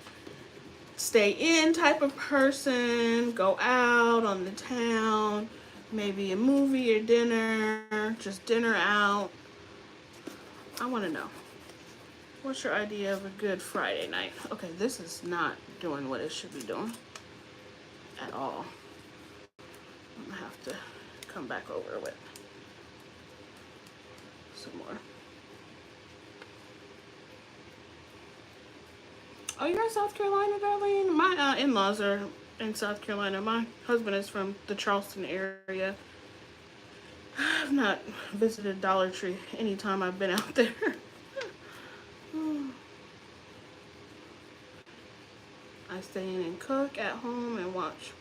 S1: stay in type of person, go out on the town, maybe a movie or dinner, just dinner out? I want to know. What's your idea of a good Friday night? Okay, this is not doing what it should be doing at all. I'm gonna have to come back over with some more. Oh, you're in South Carolina, Darlene? My in-laws are in South Carolina. My husband is from the Charleston area. I've not visited Dollar Tree anytime I've been out there. I stay in and cook at home and watch.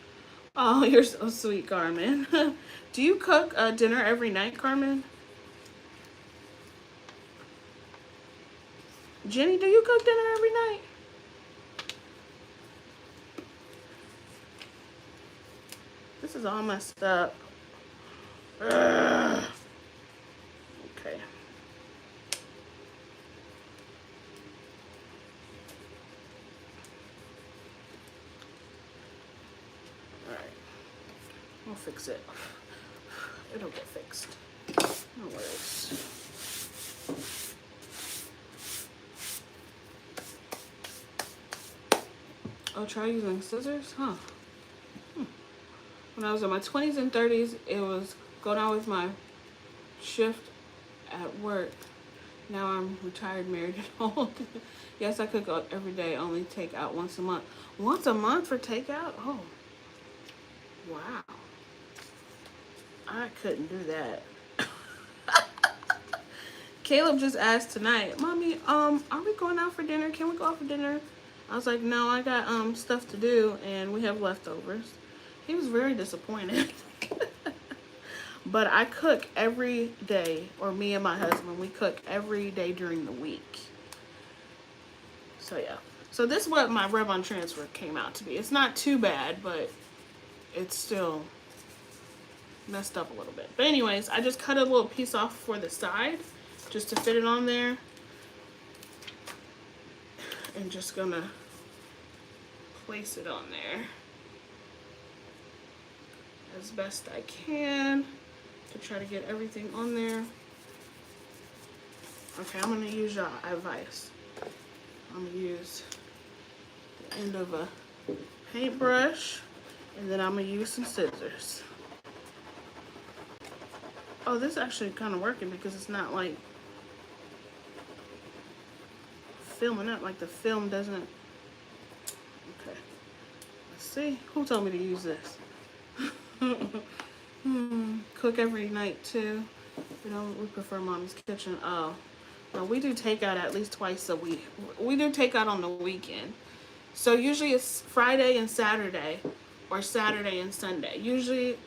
S1: Oh, you're so sweet, Carmen. Do you cook dinner every night, Carmen? Jenny, do you cook dinner every night? This is all messed up. Ugh. Okay. All right. We'll fix it. It'll get fixed. No worries. I'll try using scissors, huh? When I was in my 20s and 30s, it was going on with my shift at work. Now I'm retired, married, and old. Yes, I cook out every day, only take out once a month. Once a month for takeout? Oh, wow. I couldn't do that. Caleb just asked tonight, Mommy, are we going out for dinner? Can we go out for dinner? I was like, no, I got stuff to do, and we have leftovers. He was very disappointed. But I cook every day, or me and my husband, we cook every day during the week. So yeah. So this is what my rub-on transfer came out to be. It's not too bad, but it's still messed up a little bit. But anyways, I just cut a little piece off for the side just to fit it on there. And just gonna place it on there as best I can to try to get everything on there. Okay, I'm gonna use your advice. I'm gonna use the end of a paintbrush, and then I'm gonna use some scissors. Oh, this is actually kind of working because it's not like filming up, like the film doesn't. Okay, let's see. Who told me to use this? Cook every night too. We prefer Mommy's kitchen. Oh, no, we do takeout at least twice a week. We do takeout on the weekend. So usually it's Friday and Saturday, or Saturday and Sunday. Usually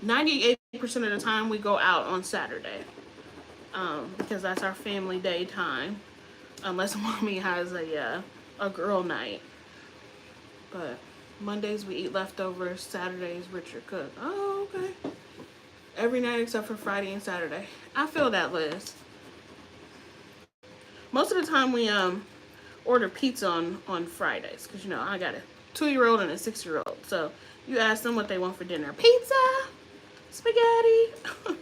S1: 98% of the time we go out on Saturday, because that's our family day time, unless Mommy has a girl night. But Mondays we eat leftovers, Saturdays Richard cook. Oh, okay. Every night except for Friday and Saturday. I feel that, Liz. Most of the time we order pizza on Fridays, because I got a 2-year-old and a 6-year-old. So you ask them what they want for dinner. Pizza! spaghetti.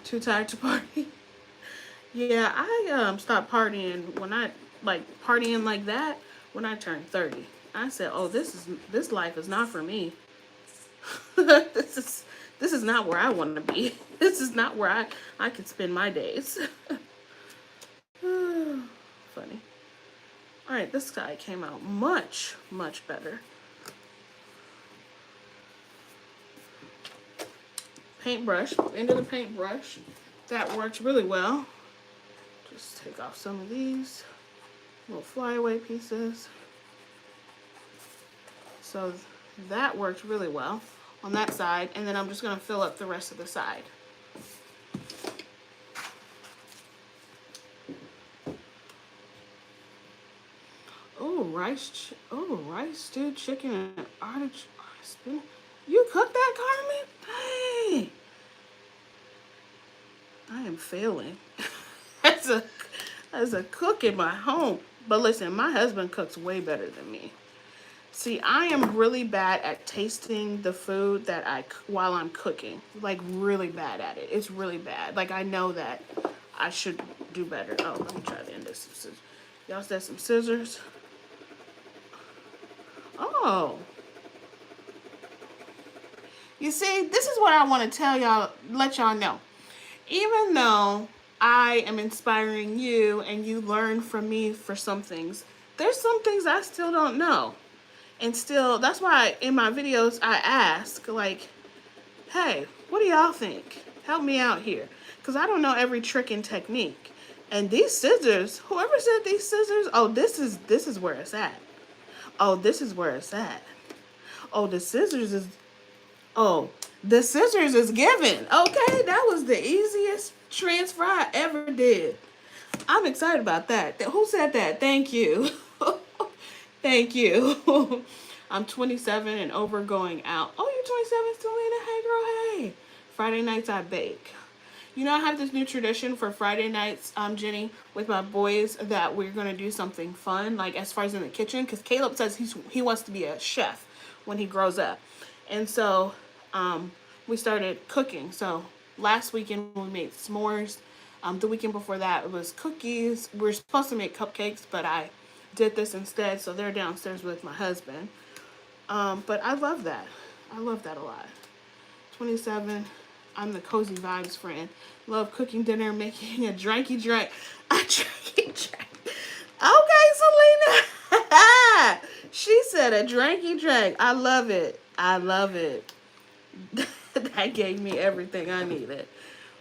S1: Too tired to party. Yeah, I stopped partying when I like partying like that when I turned 30. I said, "Oh, this life is not for me. this is this is not where I want to be. This is not where I could spend my days." Funny. All right, this guy came out much better. Paintbrush, into the paintbrush. That worked really well. Just take off some of these little flyaway pieces. So that worked really well on that side, and then I'm just going to fill up the rest of the side. Oh, rice stewed chicken and artichoke. You cooked that, Carmen? Hey, I am failing as a cook in my home. But listen, my husband cooks way better than me. See, I am really bad at tasting the food that while I'm cooking. Like, really bad at it. It's really bad. Like, I know that I should do better. Oh, let me try to end this. Y'all said some scissors. Oh. You see, this is what I want to tell y'all, let y'all know. Even though I am inspiring you and you learn from me for some things, there's some things I still don't know. And still, that's why in my videos I ask, like, hey, what do y'all think? Help me out here. Because I don't know every trick and technique. And these scissors, whoever said these scissors, oh, this is where it's at. Oh, this is where it's at. Oh, the scissors is given. Okay, that was the easiest transfer I ever did. I'm excited about that. Who said that? Thank you. Thank you. I'm 27 and over going out. Oh, you're 27, Selena. Hey, girl, hey. Friday nights I bake. You know, I have this new tradition for Friday nights, Jenny, with my boys, that we're going to do something fun, like as far as in the kitchen, because Caleb says he wants to be a chef when he grows up. And so we started cooking. So last weekend we made s'mores. The weekend before that it was cookies. We were supposed to make cupcakes, but I did this instead. So they're downstairs with my husband. But I love that. I love that a lot. 27. I'm the cozy vibes friend. Love cooking dinner, making a drinky drink. A drinky drink. Okay, Selena. She said a drinky drink. I love it. I love it. That gave me everything I needed.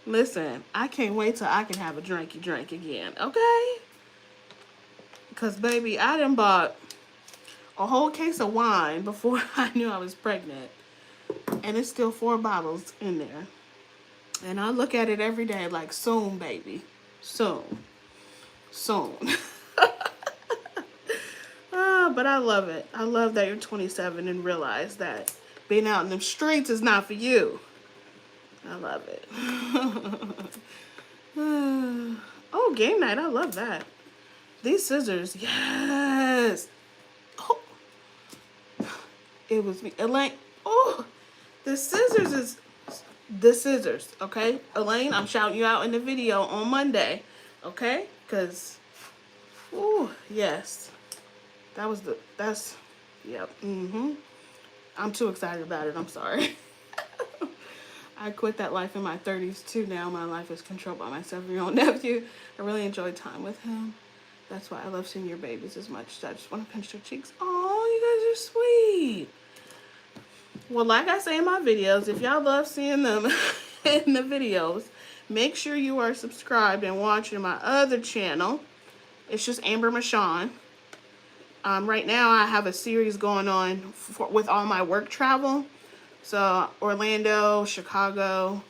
S1: Listen, I can't wait till I can have a drinky drink again, okay? Because, baby, I done bought a whole case of wine before I knew I was pregnant. And it's still 4 bottles in there. And I look at it every day like, soon, baby. Soon. Soon. But I love it. I love that you're 27 and realize that being out in the streets is not for you. I love it. Oh, game night. I love that. These scissors. Yes. Oh. It was me. Elaine. Oh. The scissors, okay? Elaine, I'm shouting you out in the video on Monday, okay? Because, ooh, yes. Yep, I'm too excited about it, I'm sorry. I quit that life in my 30s, too, now. My life is controlled by my 7-year-old nephew. I really enjoy time with him. That's why I love seeing your babies as much. I just want to pinch their cheeks. Oh, you guys are sweet. Well, like I say in my videos, if y'all love seeing them in the videos, make sure you are subscribed and watching my other channel. It's just Amber Michon. Right now, I have a series going on with all my work travel. So, Orlando, Chicago,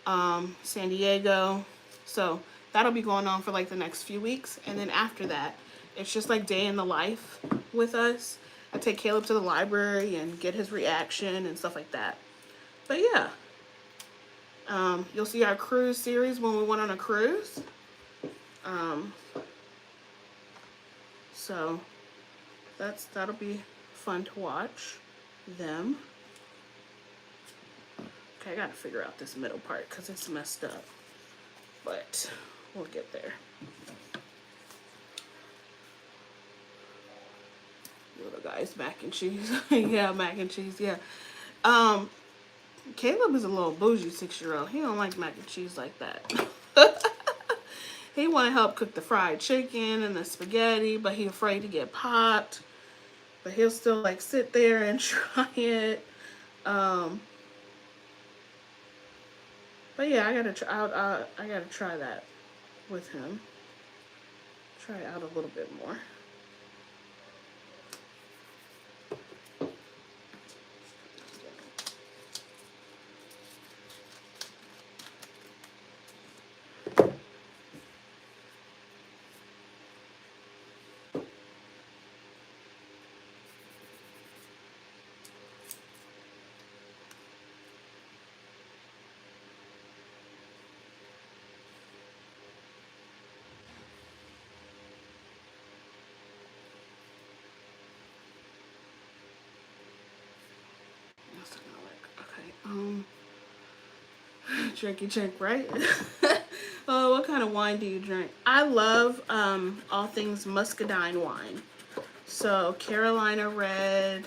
S1: San Diego. So, that'll be going on for like the next few weeks. And then after that, it's just like day in the life with us. I take Caleb to the library and get his reaction and stuff like that. But yeah, you'll see our cruise series when we went on a cruise. So that'll be fun to watch them. Okay, I gotta figure out this middle part because it's messed up. But we'll get there. Little guys, mac and cheese. Yeah, mac and cheese, yeah. Caleb is a little bougie 6-year-old. He don't like mac and cheese like that. He want to help cook the fried chicken and the spaghetti, but he afraid to get popped. But he'll still like sit there and try it. But yeah, I gotta try out. I gotta try that with him. Try it out a little bit more. Drink your drink, right? Oh, what kind of wine do you drink? I love all things muscadine wine. So Carolina Red,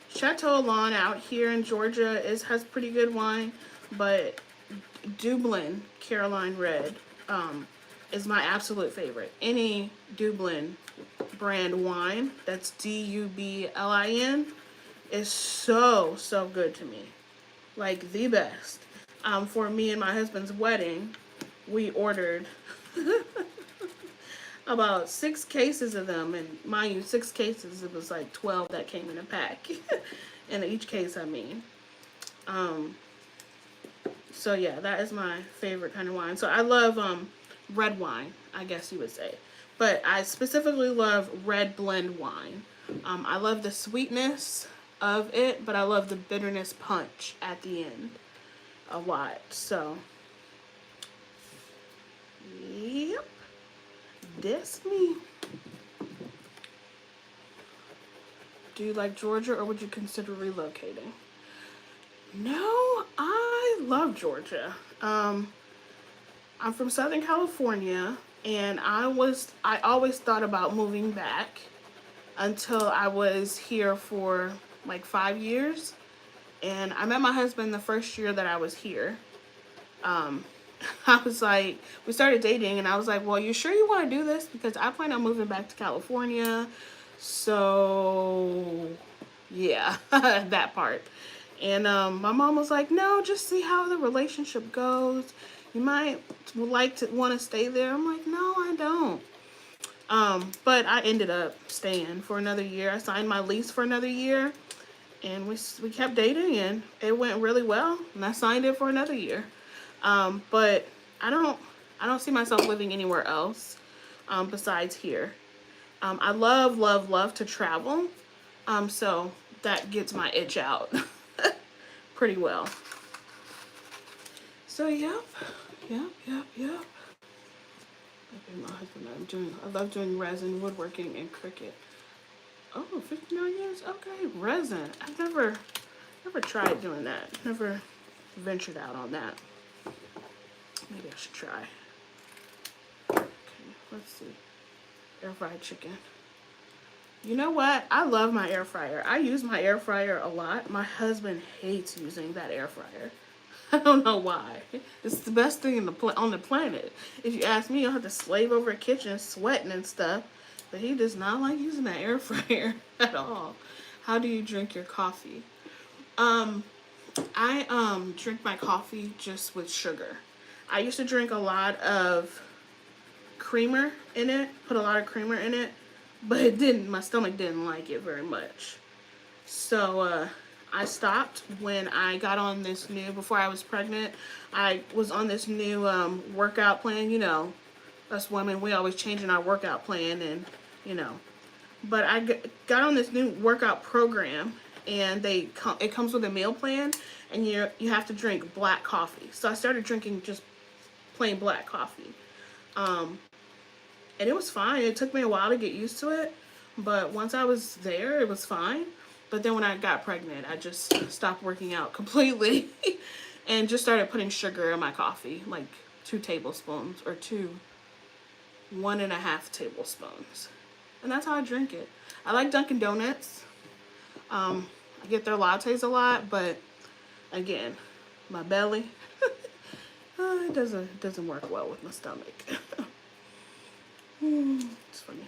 S1: Chateau Lawn out here in Georgia has pretty good wine, but Dublin Carolina Red is my absolute favorite. Any Dublin brand wine, that's Dublin, is so good to me. Like the best. For me and my husband's wedding, we ordered about 6 cases of them, and mind you, 6 cases, it was like 12 that came in a pack. In each case, I mean. So yeah, that is my favorite kind of wine. So I love red wine, I guess you would say. But I specifically love red blend wine. I love the sweetness of it, but I love the bitterness punch at the end a lot. So, yep, that's me. Do you like Georgia, or would you consider relocating? No, I love Georgia. I'm from Southern California, and I always thought about moving back until I was here for like 5 years. And I met my husband the first year that I was here. I was like, we started dating, and I was like, well, you sure you want to do this? Because I plan on moving back to California. So, yeah, that part. And my mom was like, no, just see how the relationship goes. You might want to stay there. I'm like, no, I don't. But I ended up staying for another year. I signed my lease for another year, and we kept dating, and it went really well. And I signed it for another year. But I don't see myself living anywhere else besides here. I love to travel. So that gets my itch out pretty well. So yep. My husband, I love doing resin, woodworking, and Cricut. Oh, 59 years? Okay, resin. I've never tried doing that. Never ventured out on that. Maybe I should try. Okay, let's see. Air fried chicken. You know what? I love my air fryer. I use my air fryer a lot. My husband hates using that air fryer. I don't know why. It's the best thing on the planet. If you ask me, you'll have to slave over a kitchen, sweating and stuff. But he does not like using that air fryer at all. How do you drink your coffee? I drink my coffee just with sugar. I used to drink a lot of creamer in it, put a lot of creamer in it, but my stomach didn't like it very much. So I stopped when I got on this before I was pregnant, I was on this new workout plan. You know, us women, we always changing our workout plan, and you know. But I got on this new workout program, and it comes with a meal plan, and you have to drink black coffee. So I started drinking just plain black coffee. And it was fine. It took me a while to get used to it, but once I was there, it was fine. But then when I got pregnant, I just stopped working out completely and just started putting sugar in my coffee, like 2 tablespoons or 1.5 tablespoons. And that's how I drink it. I like Dunkin' Donuts. I get their lattes a lot, but again, my belly, it doesn't work well with my stomach. It's funny.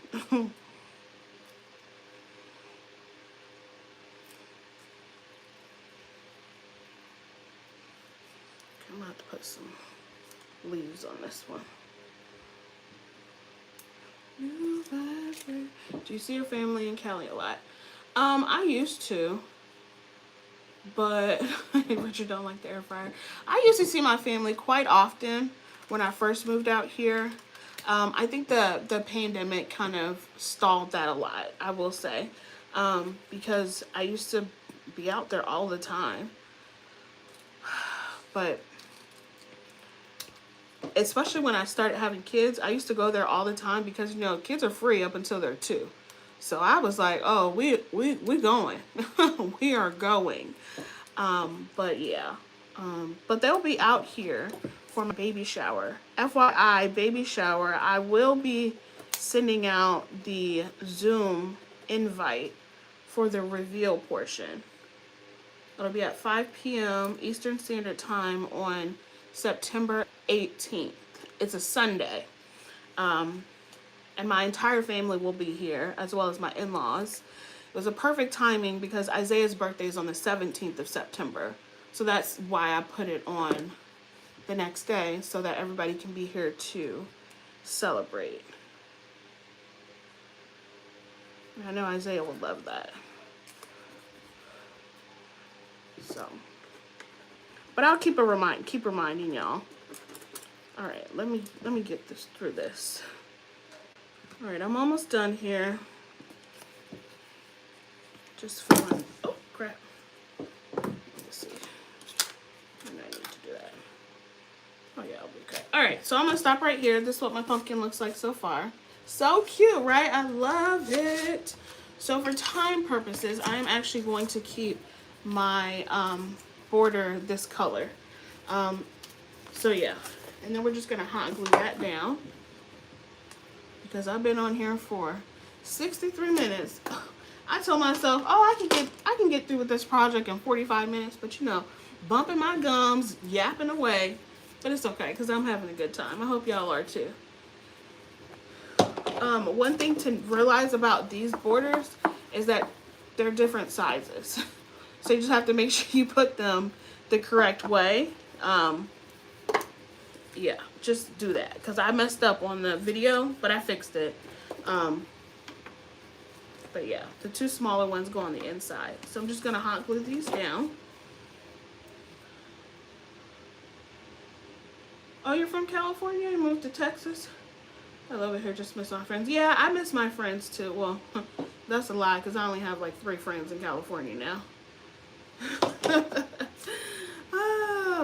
S1: I'm gonna have to put some leaves on this one. Do you see your family in Cali a lot? I used to, but Richard don't like the air fryer. I used to see my family quite often when I first moved out here. I think the pandemic kind of stalled that a lot, I will say, because I used to be out there all the time. But especially when I started having kids, I used to go there all the time because, you know, kids are free up until they're 2. So I was like, oh, we going. We are going. But yeah. But they'll be out here for my baby shower. FYI, baby shower, I will be sending out the Zoom invite for the reveal portion. It'll be at 5 p.m. Eastern Standard Time on September 18th. It's a Sunday. And my entire family will be here, as well as my in-laws. It was a perfect timing because Isaiah's birthday is on the 17th of September. So that's why I put it on the next day, so that everybody can be here to celebrate. I know Isaiah would love that. So, but I'll keep reminding y'all. All right, let me get this through this. All right, I'm almost done here. Just feeling, oh crap. Let me see. I need to do that. Oh yeah, I'll be okay. All right, so I'm gonna stop right here. This is what my pumpkin looks like so far. So cute, right? I love it. So for time purposes, I'm actually going to keep my border this color. So yeah, and then we're just gonna hot glue that down because I've been on here for 63 minutes. I told myself, oh, I can get through with this project in 45 minutes, but you know, bumping my gums, yapping away, but it's okay because I'm having a good time. I hope y'all are too. One thing to realize about these borders is that they're different sizes. So you just have to make sure you put them the correct way. Yeah, just do that because I messed up on the video, but I fixed it. But yeah, the 2 smaller ones go on the inside. So I'm just gonna hot glue these down. Oh, you're from California? You moved to Texas? I love it here, just miss my friends. Yeah, I miss my friends too. Well, that's a lie because I only have like 3 friends in California now.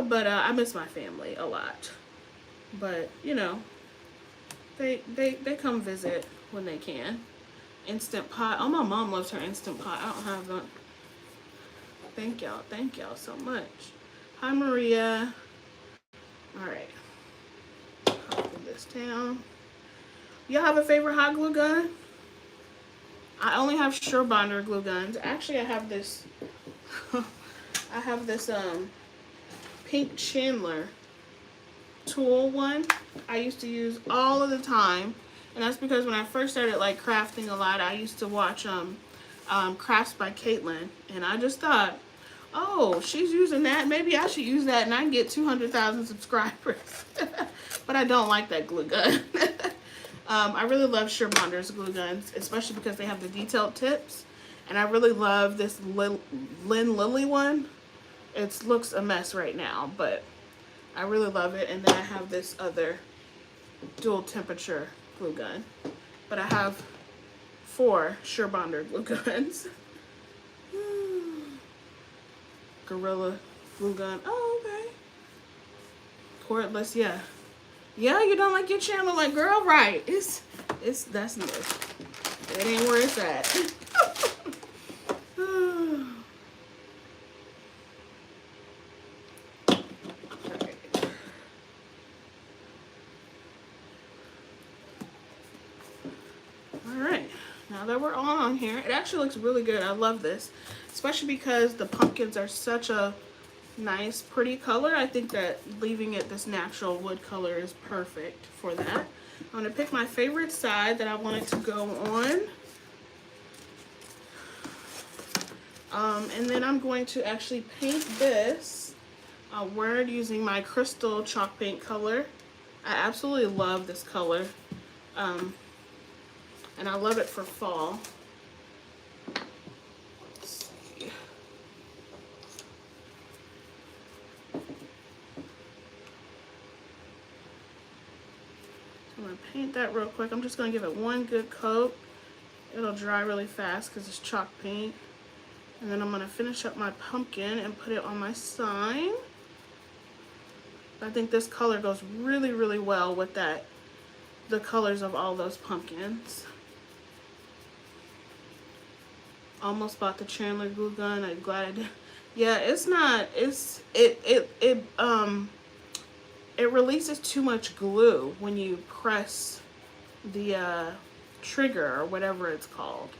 S1: But I miss my family a lot. But you know, they come visit when they can. Instant pot. Oh, my mom loves her Instant Pot. I don't have that. Thank y'all so much. Hi Maria. All right, I'll put this down. Y'all have a favorite hot glue gun? I only have Surebonder glue guns. Actually, I have this I have this pink Chandler tool one I used to use all of the time, and that's because when I first started like crafting a lot, I used to watch Crafts by Caitlin, and I just thought, oh, she's using that, maybe I should use that and I can get 200,000 subscribers. But I don't like that glue gun. I really love Surebonder's glue guns, especially because they have the detailed tips. And I really love this Lynn Lily one. It looks a mess right now, but I really love it. And then I have this other dual temperature glue gun. But I have 4 Surebonder glue guns. Gorilla glue gun. Oh, okay. Cordless, yeah. Yeah, you don't like your channel, like, girl, right. That's new. It ain't where it's at. now that we're on here, it actually looks really good. I love this, especially because the pumpkins are such a nice, pretty color. I think that leaving it this natural wood color is perfect for that. I'm gonna pick my favorite side that I want it to go on. And then I'm going to actually paint this word using my crystal chalk paint color. I absolutely love this color. And I love it for fall. Let's see. I'm gonna paint that real quick. I'm just gonna give it one good coat. It'll dry really fast because it's chalk paint. And then I'm gonna finish up my pumpkin and put it on my sign. I think this color goes really, really well with that, the colors of all those pumpkins. Almost bought the Chandler glue gun. I'm glad I did. Yeah, it's not. It releases too much glue when you press the trigger or whatever it's called,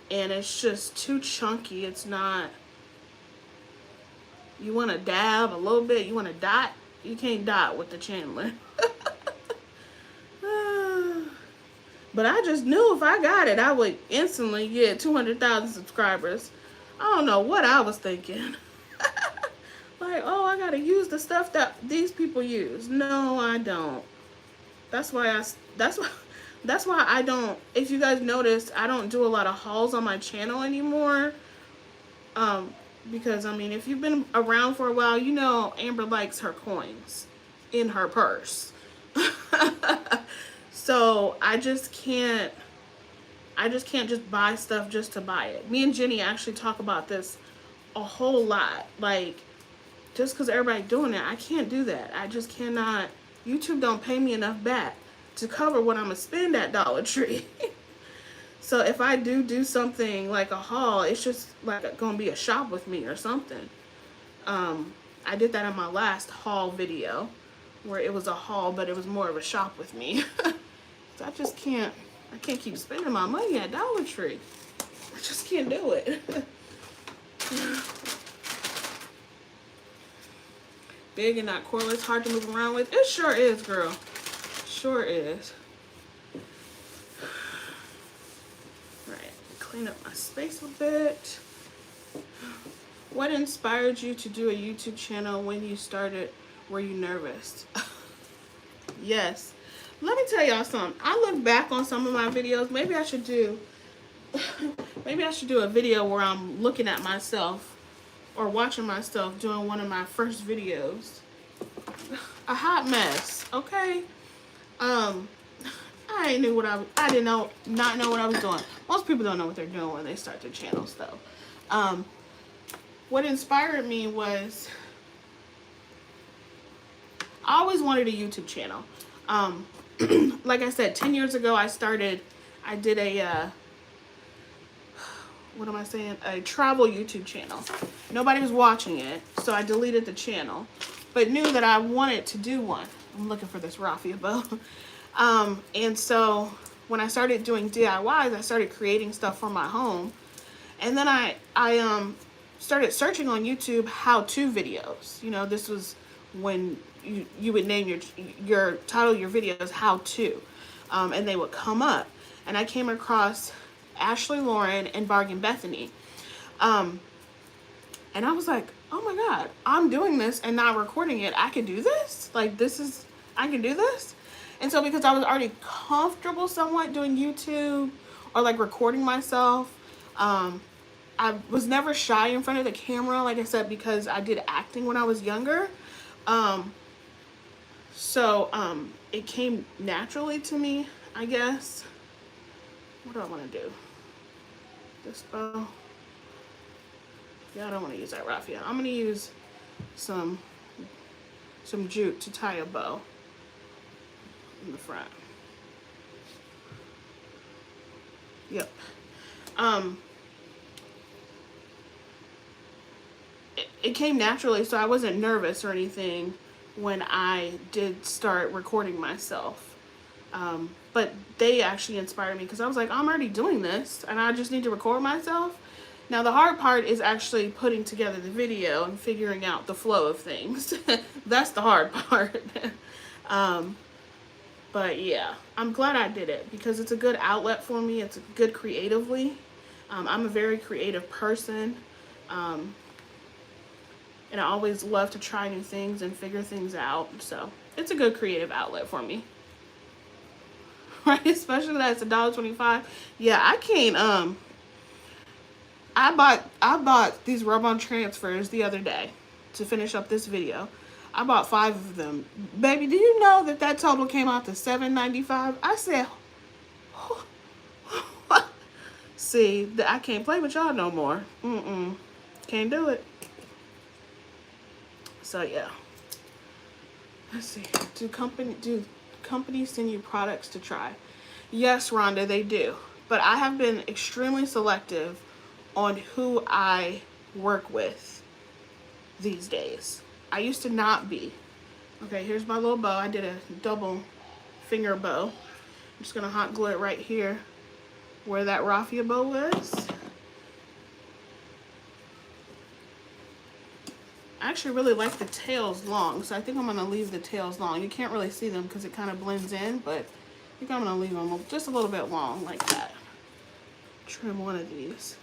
S1: and it's just too chunky. It's not. You want to dab a little bit. You want to dot. You can't dot with the Chandler. But I just knew if I got it, I would instantly get 200,000 subscribers. I don't know what I was thinking. Like, oh, I gotta use the stuff that these people use. No, I don't. That's why I don't. If you guys noticed, I don't do a lot of hauls on my channel anymore. Because I mean, if you've been around for a while, you know Amber likes her coins in her purse. So I just can't just buy stuff just to buy it. Me and Jenny actually talk about this a whole lot. Like, just because everybody's doing it, I can't do that. I just cannot. YouTube don't pay me enough back to cover what I'm gonna spend at Dollar Tree. So if I do something like a haul, it's just like gonna be a shop with me or something. I did that in my last haul video, where it was a haul, but it was more of a shop with me. So I can't keep spending my money at Dollar Tree. I just can't do it. Big and not cordless, hard to move around with. It sure is, girl. Sure is. Right, clean up my space a bit. What inspired you to do a YouTube channel when you started? Were you nervous? Yes. Let me tell y'all something. I look back on some of my videos. Maybe I should do a video where I'm looking at myself or watching myself doing one of my first videos. A hot mess, okay? I did not know what I was doing. Most people don't know what they're doing when they start their channels though. What inspired me was I always wanted a YouTube channel. Like I said, 10 years ago I did a what am I saying? A travel YouTube channel. Nobody was watching it, so I deleted the channel, but knew that I wanted to do one. I'm looking for this raffia bow. And so when I started doing DIYs, I started creating stuff for my home. And then I started searching on YouTube how-to videos. You know, this was when you would name your title your videos how-to, and they would come up. And I came across Ashley Lauren and Bargain Bethany. And I was like, oh my God, I'm doing this and not recording it. I can do this? Like, I can do this? And so because I was already comfortable somewhat doing YouTube or like recording myself, I was never shy in front of the camera, like I said, because I did acting when I was younger. So it came naturally to me, I guess. What do I want to do? This bow. Yeah, I don't want to use that raffia. I'm going to use some jute to tie a bow in the front. Yep. It came naturally, so I wasn't nervous or anything when I did start recording myself. But they actually inspired me because I was like, I'm already doing this and I just need to record myself. Now the hard part is actually putting together the video and figuring out the flow of things. That's the hard part. um, but yeah, I'm glad I did it because it's a good outlet for me. It's good creatively. I'm a very creative person. And I always love to try new things and figure things out. So it's a good creative outlet for me. Right? Especially that it's $1.25. Yeah, I can't I bought these rub-on transfers the other day to finish up this video. I bought 5 of them. Baby, do you know that that total came out to $7.95? I said, see, I can't play with y'all no more. Can't do it. So yeah. Let's see. Do companies send you products to try? Yes, Rhonda, they do. But I have been extremely selective on who I work with these days. I used to not be. Okay, here's my little bow. I did a double finger bow. I'm just gonna hot glue it right here where that raffia bow was. I actually really like the tails long, so I think I'm gonna leave the tails long. You can't really see them because it kind of blends in, but I think I'm gonna leave them just a little bit long like that. Trim one of these.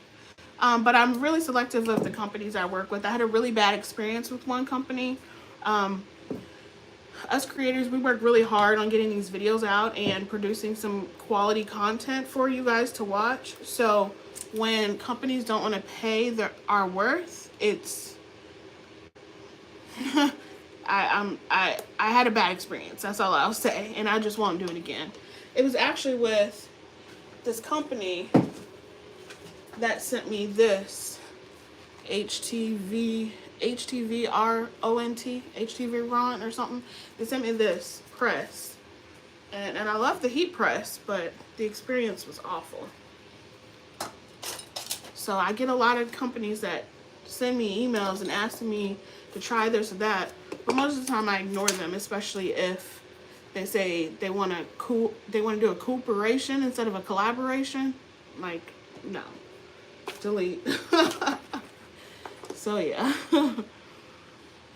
S1: But I'm really selective of the companies I work with. I had a really bad experience with one company. Us creators, we work really hard on getting these videos out and producing some quality content for you guys to watch. So when companies don't want to pay our worth, it's I had a bad experience. That's all I'll say, and I just won't do it again. It was actually with this company that sent me this HTVRONT, HTV or something. They sent me this press, and I love the heat press, but the experience was awful. So I get a lot of companies that send me emails and ask me to try this or that, but most of the time I ignore them, especially if they say they want to do a cooperation instead of a collaboration. Like, no. Delete. So yeah.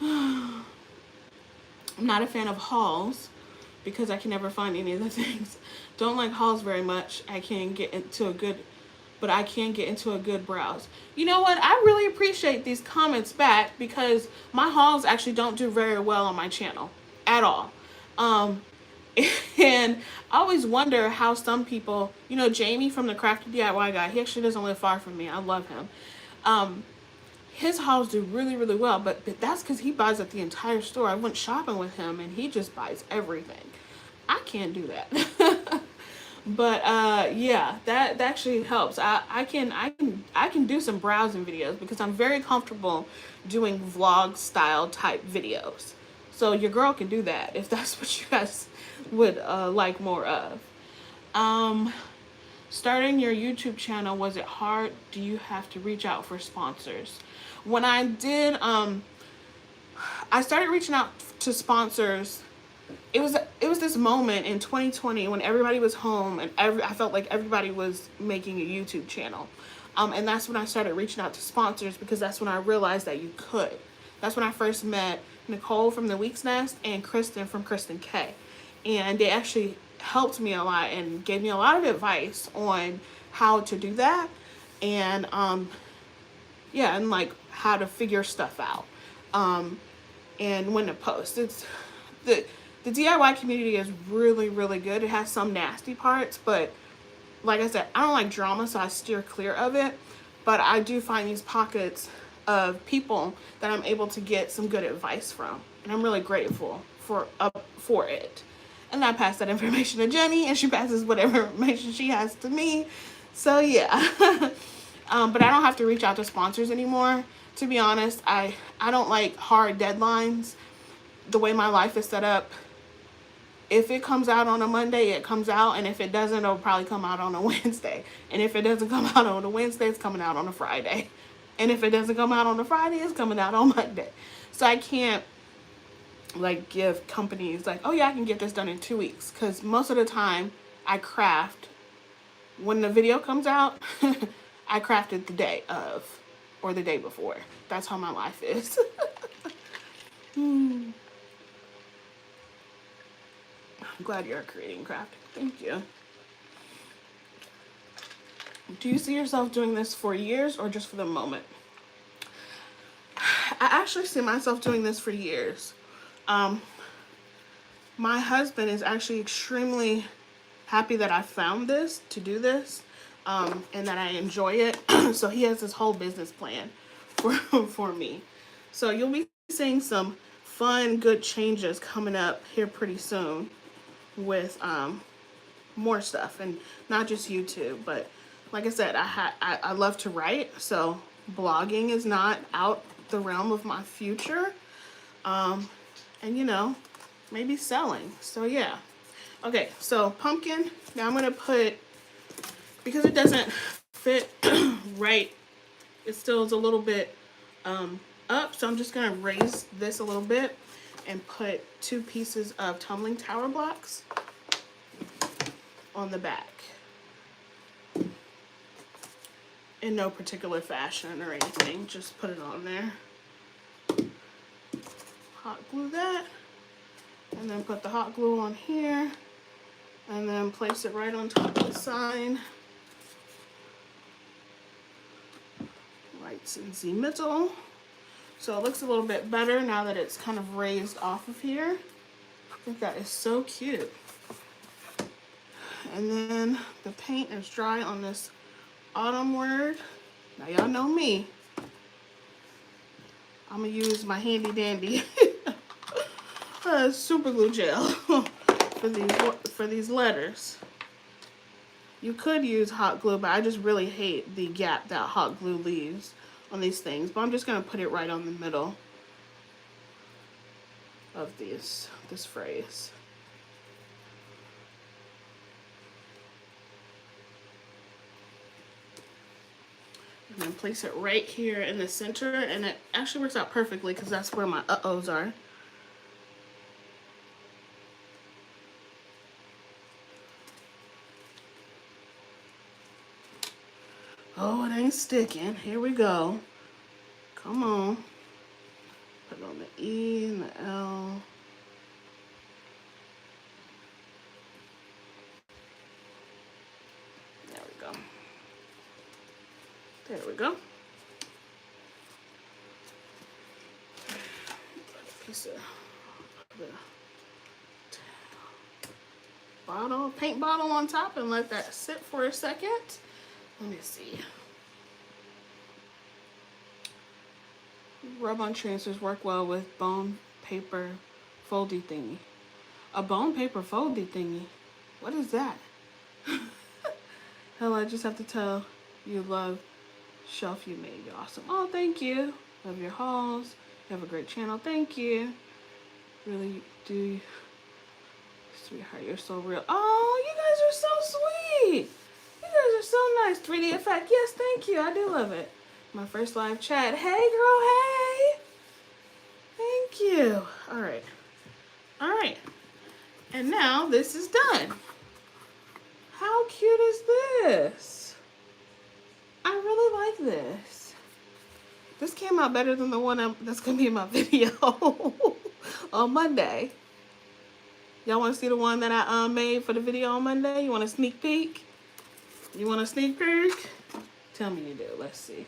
S1: I'm not a fan of hauls because I can never find any of the things. Don't like hauls very much. I can get into a good browse. You know what? I really appreciate these comments back because my hauls actually don't do very well on my channel at all. And I always wonder how some people, you know, Jamie from the Crafty DIY Guy, he actually doesn't live far from me. I love him. His hauls do really, really well, but that's because he buys at the entire store. I went shopping with him and he just buys everything. I can't do that. But yeah, that actually helps. I can do some browsing videos because I'm very comfortable doing vlog style type videos. So your girl can do that if that's what you guys would like more of. Starting your YouTube channel, was it hard? Do you have to reach out for sponsors? When I did, I started reaching out to sponsors. It was this moment in 2020 when everybody was home and I felt like everybody was making a YouTube channel. And that's when I started reaching out to sponsors because that's when I realized that you could. That's when I first met Nicole from The Week's Nest and Kristen from Kristen K. And they actually helped me a lot and gave me a lot of advice on how to do that. And yeah, and like how to figure stuff out. And when to post. It's the DIY community is really, really good. It has some nasty parts, but like I said, I don't like drama, so I steer clear of it. But I do find these pockets of people that I'm able to get some good advice from, and I'm really grateful for it. And I pass that information to Jenny, and she passes whatever information she has to me. So yeah. But I don't have to reach out to sponsors anymore. To be honest, I don't like hard deadlines. The way my life is set up, if it comes out on a Monday, it comes out, and if it doesn't, it'll probably come out on a Wednesday. And if it doesn't come out on a Wednesday, it's coming out on a Friday. And if it doesn't come out on a Friday, it's coming out on Monday. So I can't like give companies like, oh yeah, I can get this done in 2 weeks, because most of the time I craft when the video comes out. I crafted the day of or the day before. That's how my life is. I'm glad you're creating crafting. Thank you. Do you see yourself doing this for years or just for the moment? I actually see myself doing this for years. My husband is actually extremely happy that I found this to do this, and that I enjoy it. So he has this whole business plan for me. So you'll be seeing some fun, good changes coming up here pretty soon with more stuff, and not just YouTube, but like I said, I love to write, so blogging is not out the realm of my future, and you know, maybe selling. So yeah. Okay, so pumpkin. Now I'm gonna put, because it doesn't fit right, it still is a little bit up, so I'm just gonna raise this a little bit and put 2 pieces of tumbling tower blocks on the back in no particular fashion or anything, just put it on there. Hot glue that, and then put the hot glue on here, and then place it right on top of the sign. Right in the middle. So it looks a little bit better now that it's kind of raised off of here. I think that is so cute. And then the paint is dry on this autumn word. Now y'all know me. I'm gonna use my handy dandy super glue gel for these letters. You could use hot glue, but I just really hate the gap that hot glue leaves on these things. But I'm just gonna put it right on the middle of this phrase. And then place it right here in the center, and it actually works out perfectly because that's where my uh-ohs are. Oh, it ain't sticking. Here we go. Come on. Put it on the E and the L. There we go. There we go. Piece of the bottle, paint bottle on top, and let that sit for a second. Let me see. Rub-on transfers work well with bone paper foldy thingy. A bone paper foldy thingy? What is that? Hell, I just have to tell you love shelf you made. You're awesome. Oh, thank you. Love your hauls. You have a great channel. Thank you. Really do. Sweetheart, you're so real. Oh, you guys are so sweet. You guys are so nice. 3D effect. Yes, thank you. I do love it. My first live chat. Hey, girl. Hey. Thank you. All right. All right. And now this is done. How cute is this? I really like this. This came out better than the one that's going to be in my video on Monday. Y'all want to see the one that I made for the video on Monday? You want a sneak peek? You want a sneak peek? Tell me you do. Let's see.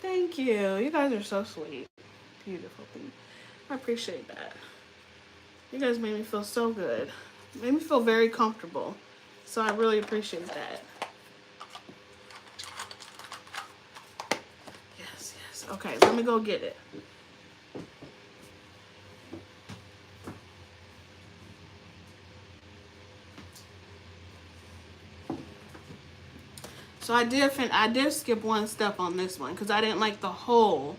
S1: Thank you. You guys are so sweet. Beautiful thing. I appreciate that. You guys made me feel so good. Made me feel very comfortable. So I really appreciate that. Yes, yes. Okay, let me go get it. So I did skip one step on this one because I didn't like the hole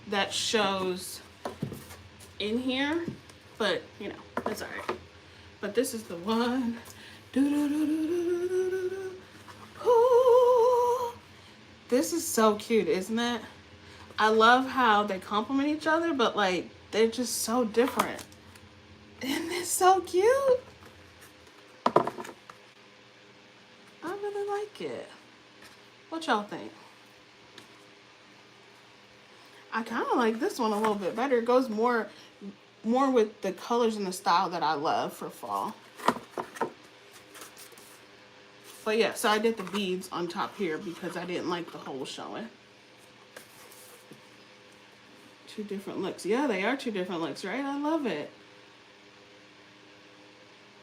S1: that shows in here, but you know, that's all right. But this is the one. This is so cute, isn't it? I love how they complement each other, but like they're just so different. Isn't it so cute? I really like it. What y'all think? I kind of like this one a little bit better. It goes more with the colors and the style that I love for fall. But yeah, so I did the beads on top here because I didn't like the hole showing. Two different looks. Yeah, they are two different looks, right? I love it.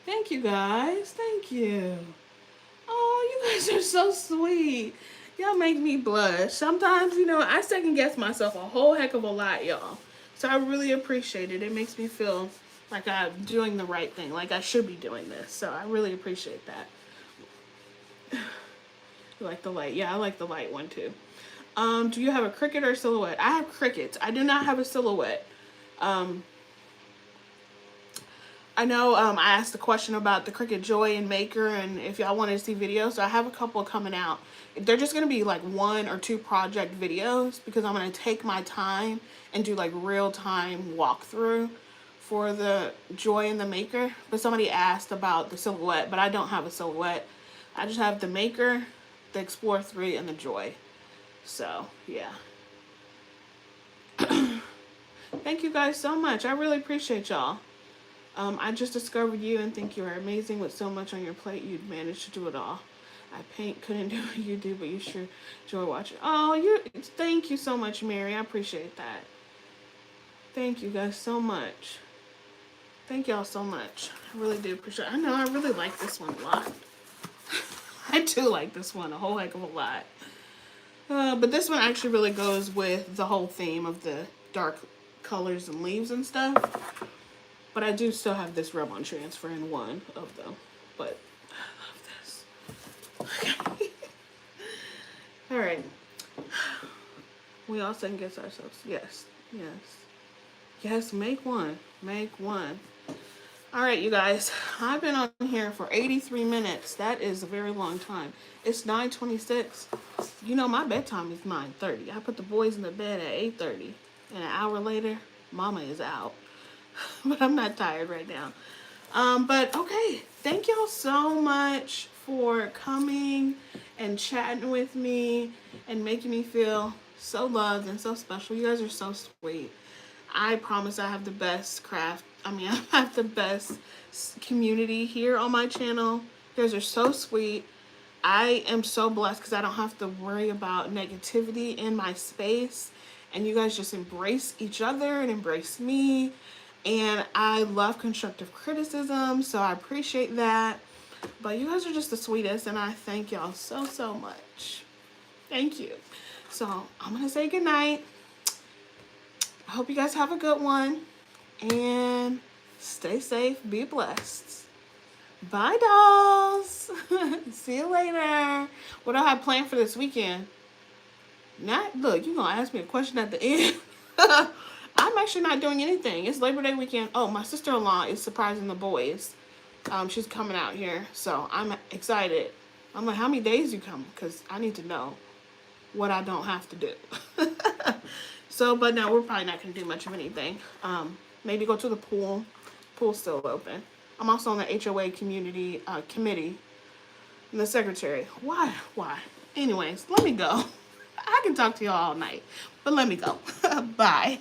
S1: Thank you, guys. Thank you. Oh, you guys are so sweet. Y'all make me blush. Sometimes, you know, I second guess myself a whole heck of a lot, y'all. So I really appreciate it. It makes me feel like I'm doing the right thing, like I should be doing this. So I really appreciate that. You like the light? Yeah, I like the light one too. Do you have a cricket or a silhouette? I have crickets. I do not have a silhouette. I know I asked the question about the Cricut Joy and Maker and if y'all wanted to see videos. So I have a couple coming out. They're just going to be like 1 or 2 project videos because I'm going to take my time and do like real time walkthrough for the Joy and the Maker. But somebody asked about the silhouette, but I don't have a silhouette. I just have the Maker, the Explorer 3, and the Joy. So, yeah. Thank you guys so much. I really appreciate y'all. I just discovered you and think you are amazing with so much on your plate. You'd manage to do it all. I paint, couldn't do what you do, but you sure enjoy watching. Oh, thank you so much, Mary. I appreciate that. Thank you guys so much. Thank y'all so much. I really do appreciate it. I know I really like this one a lot. I do like this one a whole heck of a lot. But this one actually really goes with the whole theme of the dark colors and leaves and stuff. But I do still have this rub-on transfer in one of them. But I love this. Okay. All right. We all second guess ourselves. Yes. Yes. Yes, make one. Make one. All right, you guys. I've been on here for 83 minutes. That is a very long time. It's 9:26. You know, my bedtime is 9:30. I put the boys in the bed at 8:30. And an hour later, mama is out. But I'm not tired right now. But okay, thank y'all so much for coming and chatting with me and making me feel so loved and so special. You guys are so sweet. I promise I have the best craft. I have the best community here on my channel. You guys are so sweet. I am so blessed because I don't have to worry about negativity in my space. And you guys just embrace each other and embrace me. And I love constructive criticism, so I appreciate that. But you guys are just the sweetest, and I thank y'all so, so much. Thank you. So I'm going to say goodnight. I hope you guys have a good one. And stay safe. Be blessed. Bye, dolls. See you later. What do I have planned for this weekend? Look, you're going to ask me a question at the end. I'm actually not doing anything. It's Labor Day weekend. Oh, my sister-in-law is surprising the boys. She's coming out here, so I'm excited. I'm like, how many days you coming? Because I need to know what I don't have to do. So, but no, we're probably not going to do much of anything. Maybe go to the pool. Pool's still open. I'm also on the HOA community committee. I'm the secretary. Why? Anyways, let me go. I can talk to y'all all night, but let me go. Bye.